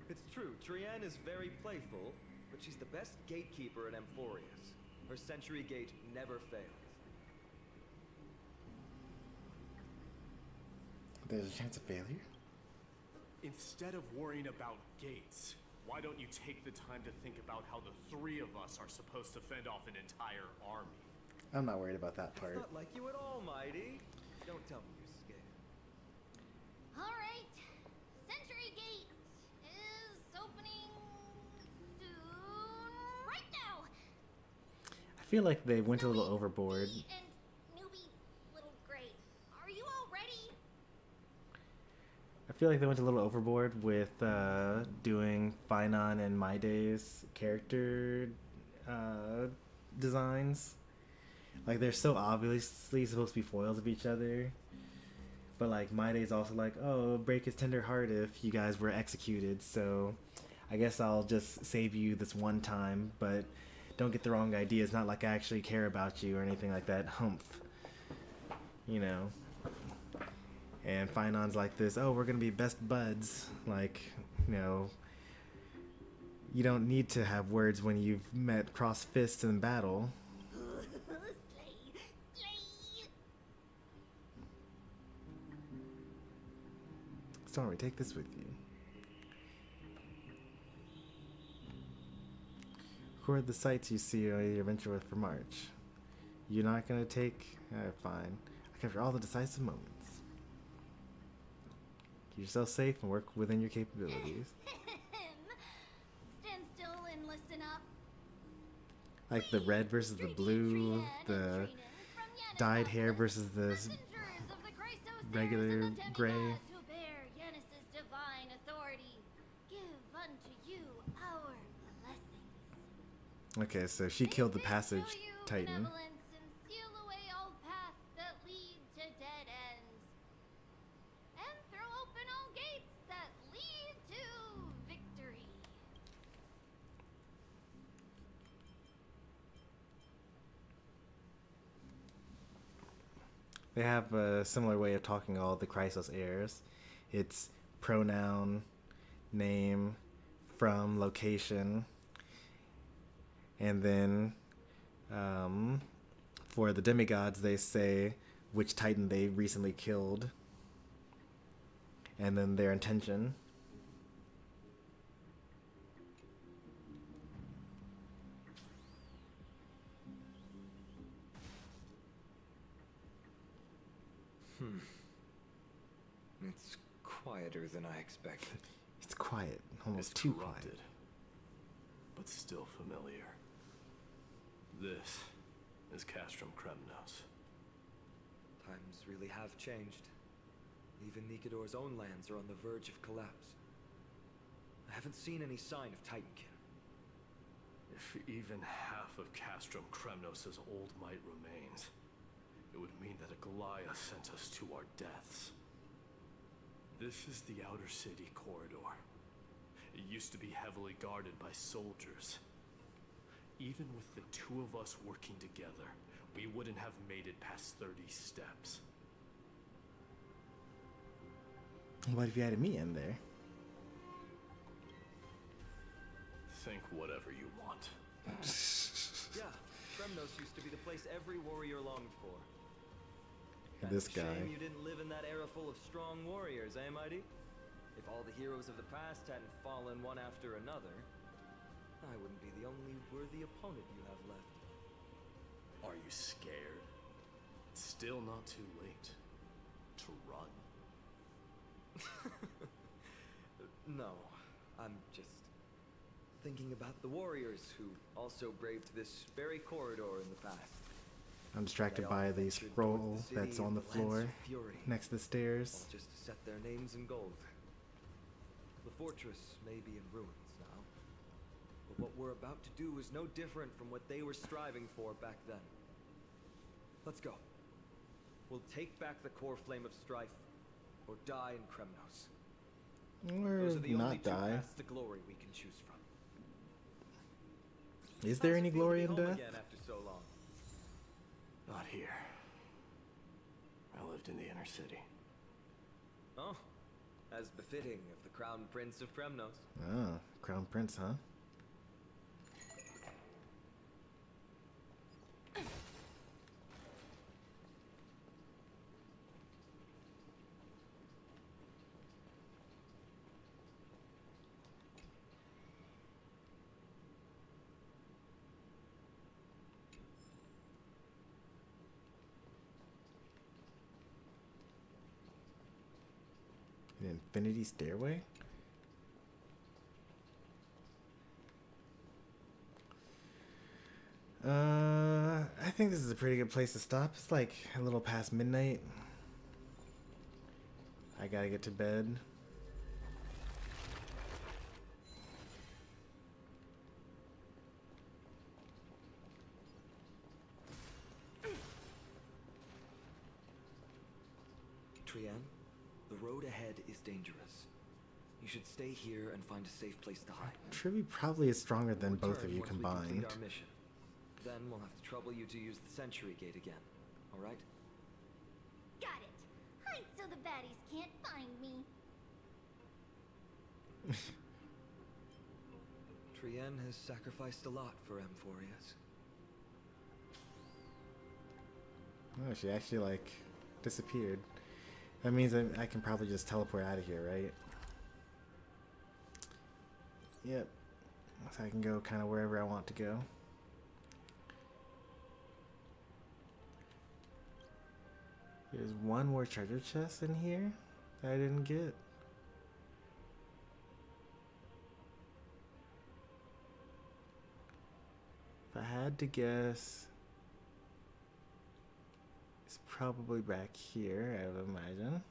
It's true, Trianne is very playful, but she's the best gatekeeper in Amphorius. Her Century Gate never fails.
There's a chance of failure?
Instead of worrying about gates, why don't you take the time to think about how the three of us are supposed to fend off an entire army?
I'm not worried about that part.
Not like you at all, Mighty. Don't tell me you're scared.
Alright, Century Gate is opening soon right now!
I feel like they went a little overboard.
Me and newbie Little Gray, are you all ready?
I feel like they went a little overboard with doing Finon and My Day's character designs. Like, they're so obviously supposed to be foils of each other. But, like, My Day's also like, oh, break his tender heart if you guys were executed. So, I guess I'll just save you this one time. But don't get the wrong idea. It's not like I actually care about you or anything like that. Humph. You know. And Finon's like this, oh, we're going to be best buds. Like, you know, you don't need to have words when you've met cross fists in battle.
Slay! Slay!
Stormy, take this with you. Record the sights you see on your adventure with for March. You're not going to take... fine. I capture all the decisive moments. Keep yourself safe and work within your capabilities.
Stand still and listen up.
Like the red versus the blue, the dyed hair versus the
Messengers of the Christos
regular
heirs and the
gray.
demigods who bear Yanis's divine authority, give unto you our blessings.
Okay, so she killed the passage
Show you
titan.
benevolence and seal away all paths that lead to dead ends. And throw open all gates that lead to victory.
They have a similar way of talking all the Chrysos heirs. It's pronoun, name, from, location, and then for the demigods they say which titan they recently killed, and then their intention.
It's quieter than I expected.
It's quiet, almost
It's
too
corrupted,
quiet.
but still familiar. This is Castrum Kremnos.
Times really have changed. Even Nikodor's own lands are on the verge of collapse. I haven't seen any sign of Titankin.
If even half of Castrum Kremnos' old might remains, it would mean that Aglaya sent us to our deaths. This is the outer city corridor. It used to be heavily guarded by soldiers. Even with the two of us working together, we wouldn't have made it past 30 steps.
What if you had me in there?
Think whatever you want.
Yeah, Kremnos used to be the place every warrior longed for.
This
Kind of
guy.
Shame you didn't live in that era full of strong warriors, eh, Mighty? If all the heroes of the past hadn't fallen one after another, I wouldn't be the only worthy opponent you have left.
Are you scared? It's still not too late to run.
No, I'm just thinking about the warriors who also braved this very corridor in the past.
I'm distracted
They all
by the
ventured
scroll
towards the city
that's on
in
the
Lance
floor
of Fury,
next to the
all
stairs.
just to set their names in gold. The fortress may be in ruins now, but what we're about to do is no different from what they were striving for back then. Let's go. We'll take back the core flame of strife, or die in Kremnos.
Or
Those are the only
not
two
die.
paths to glory we can choose from.
Is there
How's
any
it feel to
glory
be
in
home
death?
again after so long?
Not here. I lived in the inner city.
Oh, as befitting of the Crown Prince of Kremnos.
Ah, Crown Prince, huh? An infinity stairway? I think this is a pretty good place to stop. It's like a little past midnight. I gotta get to bed.
Trienne, the road ahead is dangerous. You should stay here and find a safe place to hide.
Tribby probably is stronger than
We'll
both of
return
you
once we
combined.
complete our mission. Then we'll have to trouble you to use the Sentry Gate again. All right?
Got it. Hide so the baddies can't find me.
Trienne has sacrificed a lot for Amphorius.
Oh, she actually like disappeared. That means I can probably just teleport out of here, right? Yep. So I can go kind of wherever I want to go. There's one more treasure chest in here that I didn't get. If I had to guess, it's probably back here, I would imagine.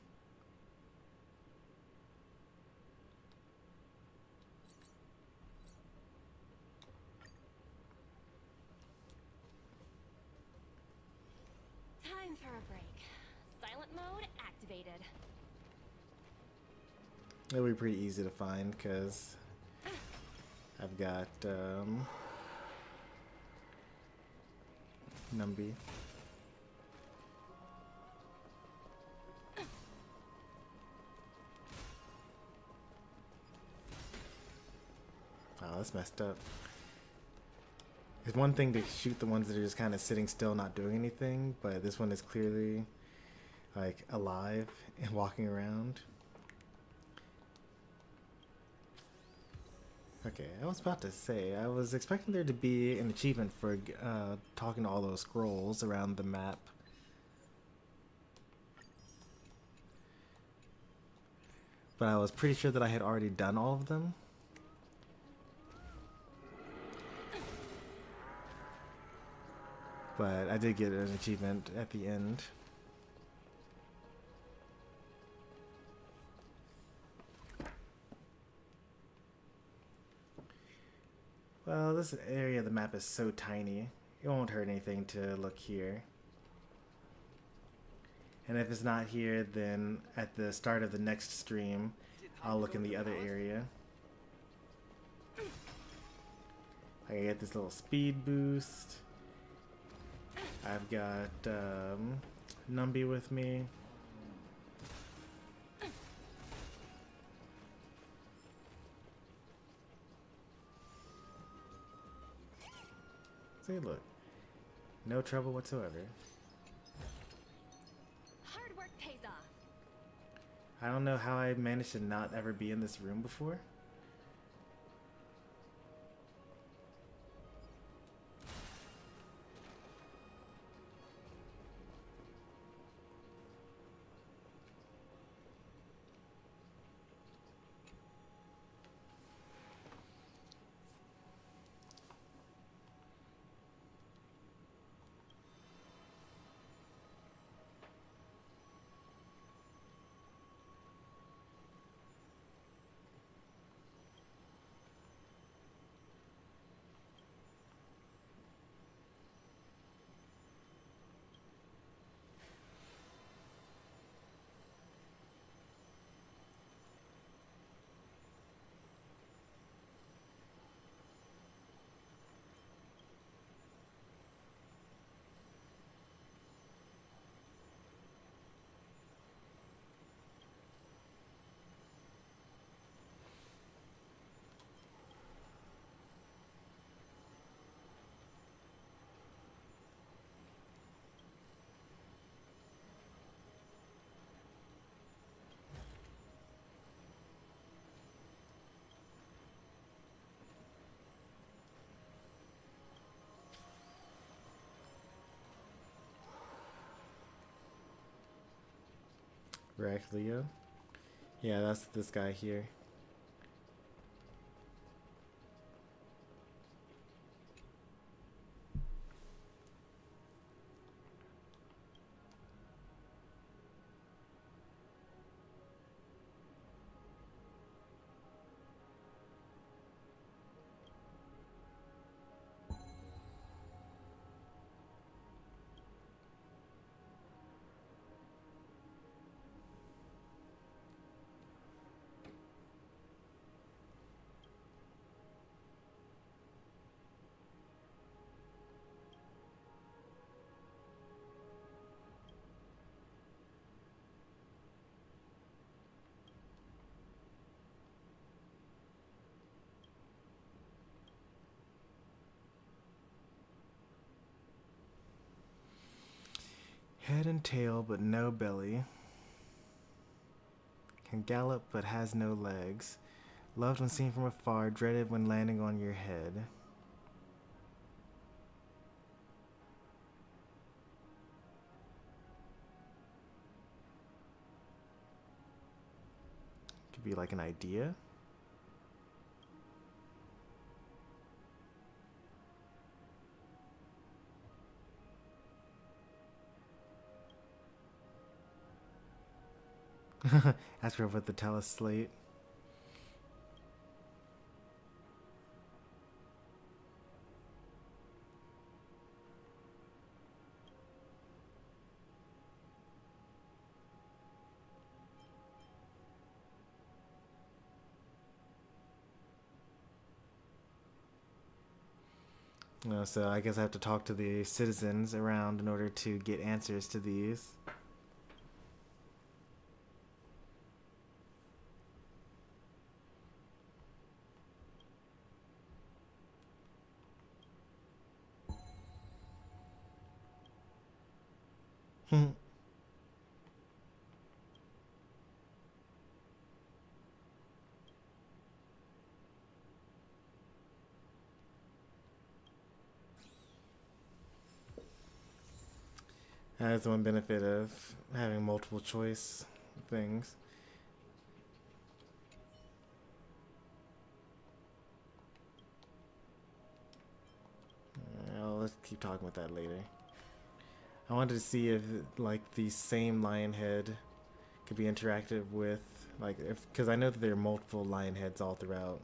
Time for a break. Silent mode activated.
It'll be pretty easy to find because I've got Numby. Oh, that's messed up. It's one thing to shoot the ones that are just kind of sitting still, not doing anything, but this one is clearly like alive and walking around. Okay, I was about to say, I was expecting there to be an achievement for talking to all those scrolls around the map. but I was pretty sure that I had already done all of them. But I did get an achievement at the end. Well, this area of the map is so tiny, it won't hurt anything to look here. And if it's not here, then at the start of the next stream, I'll look in the other area. I get this little speed boost. I've got Numby with me. See, look. No trouble whatsoever.
Hard work pays off.
I don't know how I managed to not ever be in this room before. Rex Leo? Yeah, that's this guy here. Head and tail, but no belly. Can gallop, but has no legs. Loved when seen from afar, dreaded when landing on your head. Could be like an idea. Ask her with the Tellus slate. So I guess I have to talk to the citizens around in order to get answers to these. That's one benefit of having multiple choice things. let's keep talking about that later. I wanted to see if like the same lion head could be interacted with, like if, because I know that there are multiple lion heads all throughout.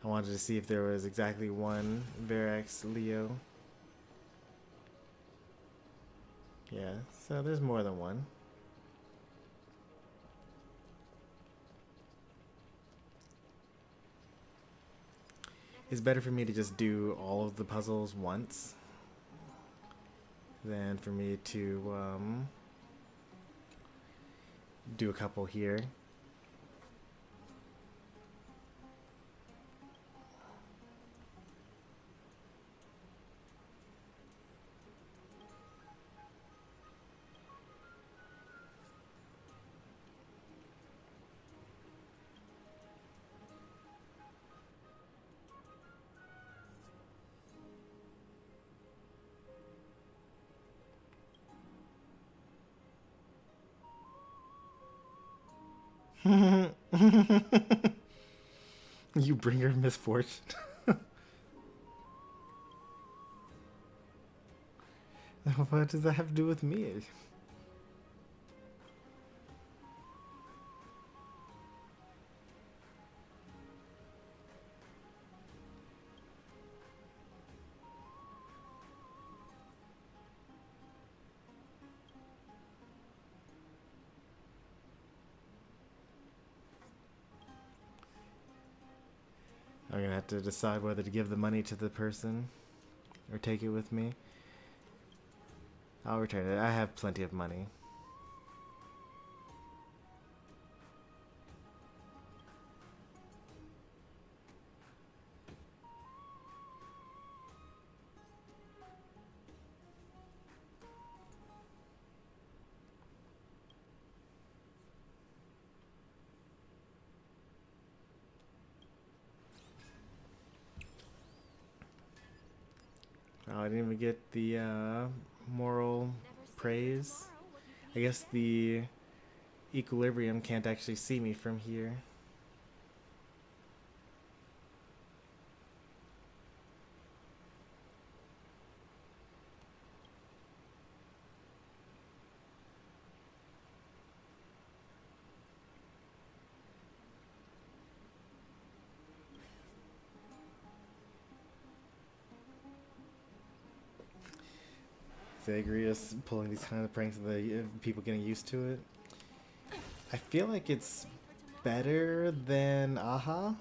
I wanted to see if there was exactly one Verax Leo. Yeah, so there's more than one. It's better for me to just do all of the puzzles once than for me to do a couple here. You bring her misfortune. What does that have to do with me? I'm gonna have to decide whether to give the money to the person or take it with me. I'll return it. I have plenty of money. Oh, I didn't even get the moral praise. I guess the equilibrium can't actually see me from here. I agree us pulling these kind of pranks and the people getting used to it. I feel like it's better than Aha.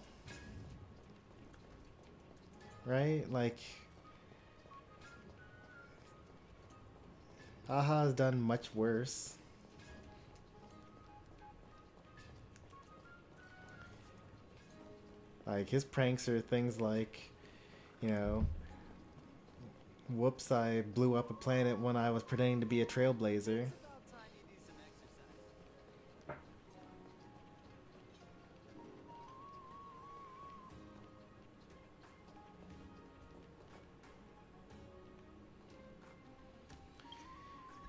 Right? Like Aha has done much worse. Like his pranks are things like, you know, whoops, I blew up a planet when I was pretending to be a trailblazer.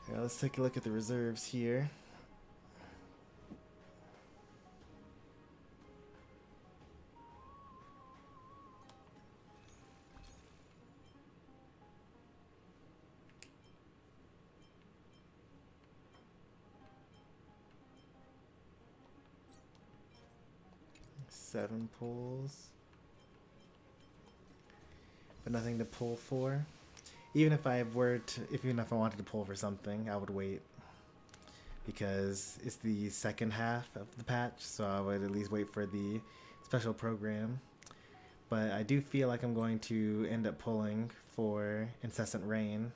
Yeah, let's take a look at the reserves here. Seven pulls, but nothing to pull for. Even if I wanted to pull for something, I would wait because it's the second half of the patch, so I would at least wait for the special program. But I do feel like I'm going to end up pulling for Incessant Rain.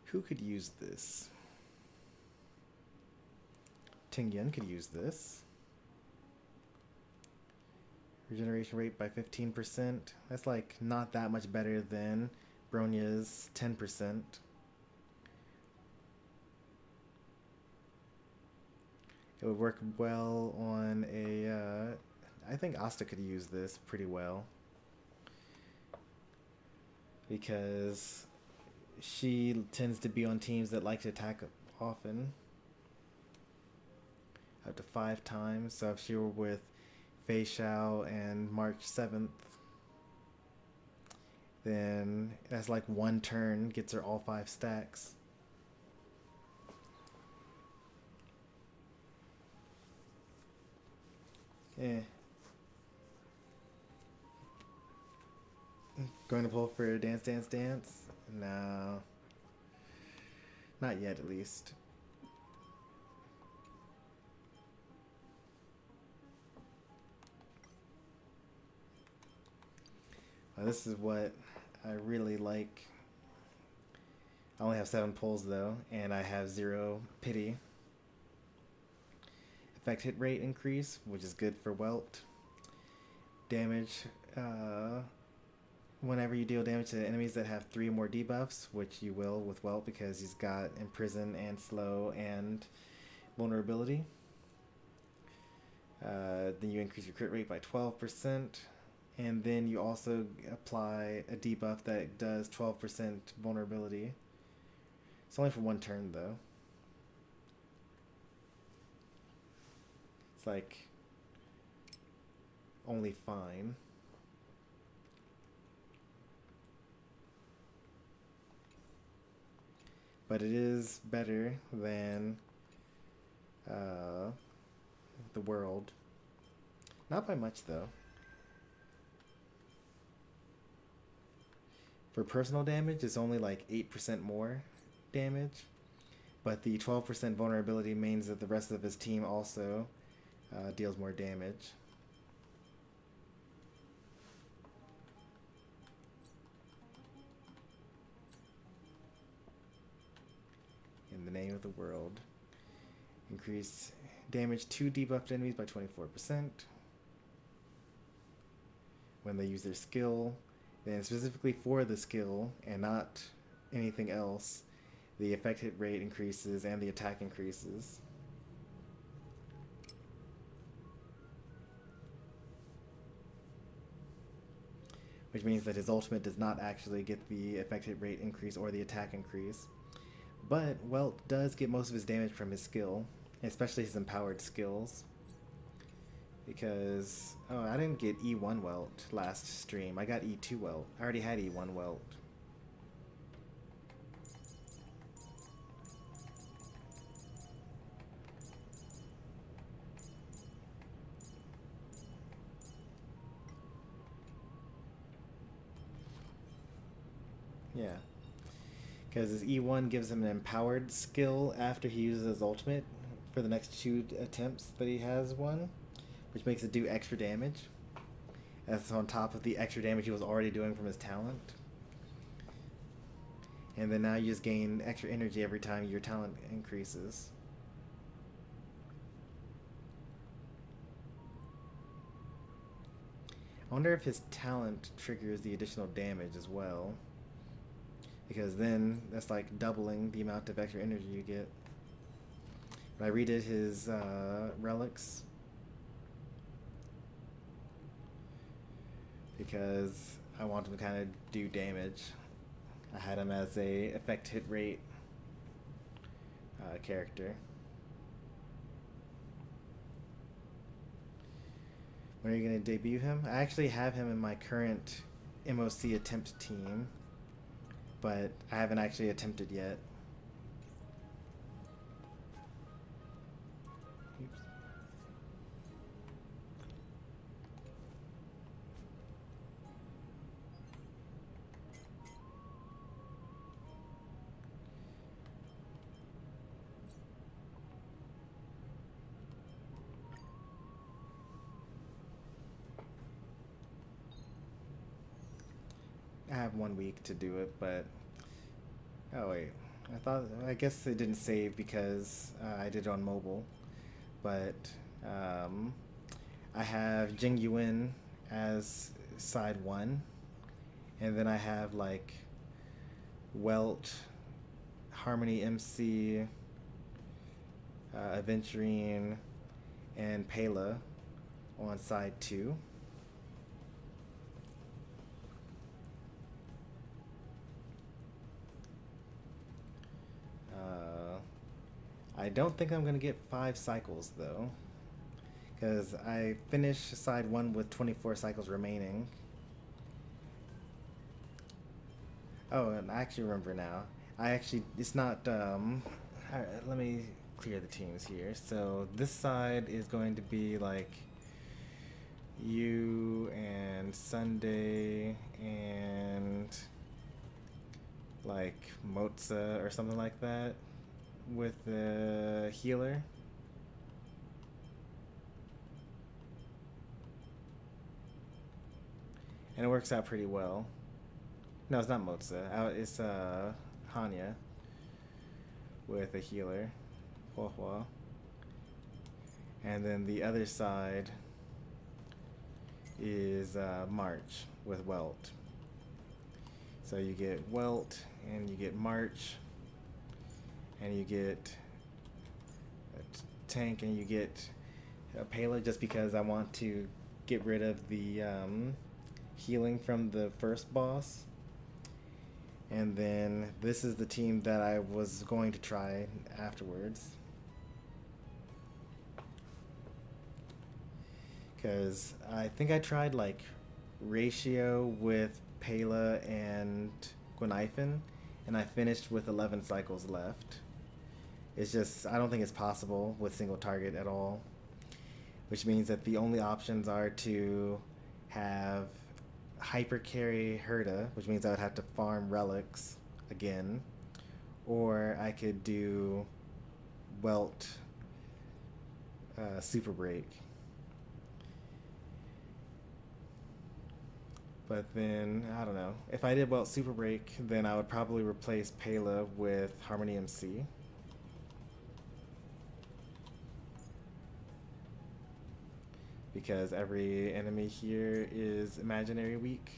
Who could use this? Tingyan could use this. Regeneration rate by 15%. That's like not that much better than Bronya's 10%. It would work well on a... I think Asta could use this pretty well. Because she tends to be on teams that like to attack often. Up to 5 times. So if she were with Fei Xiao and March 7th, then that's like 1 turn, gets her all 5 stacks. Yeah. Going to pull for Dance Dance Dance? No. Not yet, at least. Well, this is what I really like. I only have 7 pulls though, and I have 0 pity. Effect hit rate increase, which is good for Welt. Damage, whenever you deal damage to enemies that have 3 or more debuffs, which you will with Welt because he's got Imprison and Slow and Vulnerability. Then you increase your crit rate by 12%. And then you also apply a debuff that does 12% vulnerability. It's only for 1 turn though. It's like only fine. But it is better than the world. Not by much though. For personal damage, it's only like 8% more damage. But the 12% vulnerability means that the rest of his team also deals more damage. In the name of the world. Increase damage to debuffed enemies by 24%. When they use their skill. Then specifically for the skill and not anything else, the effect hit rate increases and the attack increases. Which means that his ultimate does not actually get the effect hit rate increase or the attack increase. But Welt does get most of his damage from his skill, especially his empowered skills. Because, oh, I didn't get E1 Welt last stream. I got E2 Welt. I already had E1 Welt. Yeah. Because his E1 gives him an empowered skill after he uses his ultimate for the next 2 attempts that he has one. Which makes it do extra damage. That's on top of the extra damage he was already doing from his talent. And then now you just gain extra energy every time your talent increases. I wonder if his talent triggers the additional damage as well. Because then that's like doubling the amount of extra energy you get. When I redid his relics, because I want him to kind of do damage. I had him as a effect hit rate character. When are you going to debut him? I actually have him in my current MOC attempt team, but I haven't actually attempted yet. Oops. I have 1 week to do it, but oh wait, I guess it didn't save because I did it on mobile, but I have Jing Yuan as side 1, and then I have like Welt, Harmony MC, Aventurine, and Pela on side 2. I don't think I'm going to get 5 cycles though, because I finished side 1 with 24 cycles remaining. Oh, and I actually remember now. It's not, alright, let me clear the teams here. So this side is going to be like you and Sunday and like Motza or something like that with the healer. And it works out pretty well. No, it's not Motza. It's Hanya with a healer. Hua Hua. And then the other side is March with Welt. So you get Welt and you get March and you get a tank and you get a Pela, just because I want to get rid of the healing from the first boss. And then this is the team that I was going to try afterwards, because I think I tried like Ratio with Pela and Gwenaifen, and I finished with 11 cycles left. It's just, I don't think it's possible with single target at all, which means that the only options are to have hyper carry Herda, which means I would have to farm relics again, or I could do Welt Super Break. But then, I don't know. If I did Welt Super Break, then I would probably replace Pela with Harmony MC. Because every enemy here is imaginary weak,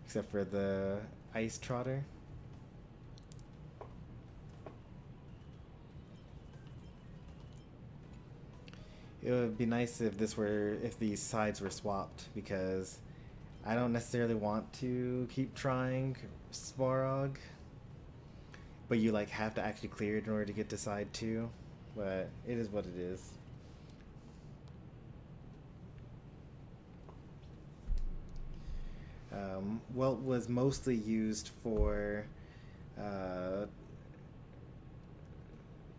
except for the Ice Trotter. It would be nice if these sides were swapped, because I don't necessarily want to keep trying Svarog, but you like have to actually clear it in order to get to side 2. But it is what it is. Welt was mostly used for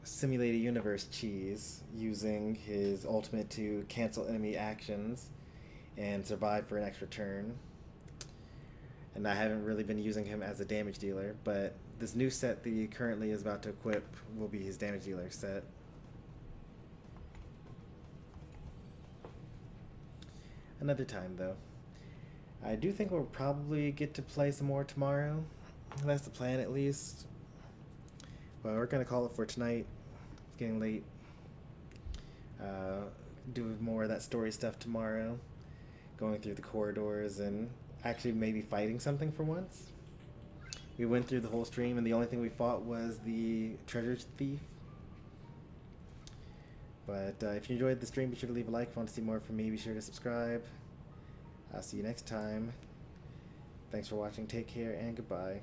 simulated universe cheese, using his ultimate to cancel enemy actions and survive for an extra turn. And I haven't really been using him as a damage dealer, but this new set that he currently is about to equip will be his damage dealer set. Another time though. I do think we'll probably get to play some more tomorrow. That's the plan, at least. But we're going to call it for tonight. It's getting late. Do more of that story stuff tomorrow. Going through the corridors and actually maybe fighting something for once. We went through the whole stream and the only thing we fought was the treasure thief. But if you enjoyed the stream, be sure to leave a like. If you want to see more from me, be sure to subscribe. I'll see you next time. Thanks for watching. Take care and goodbye.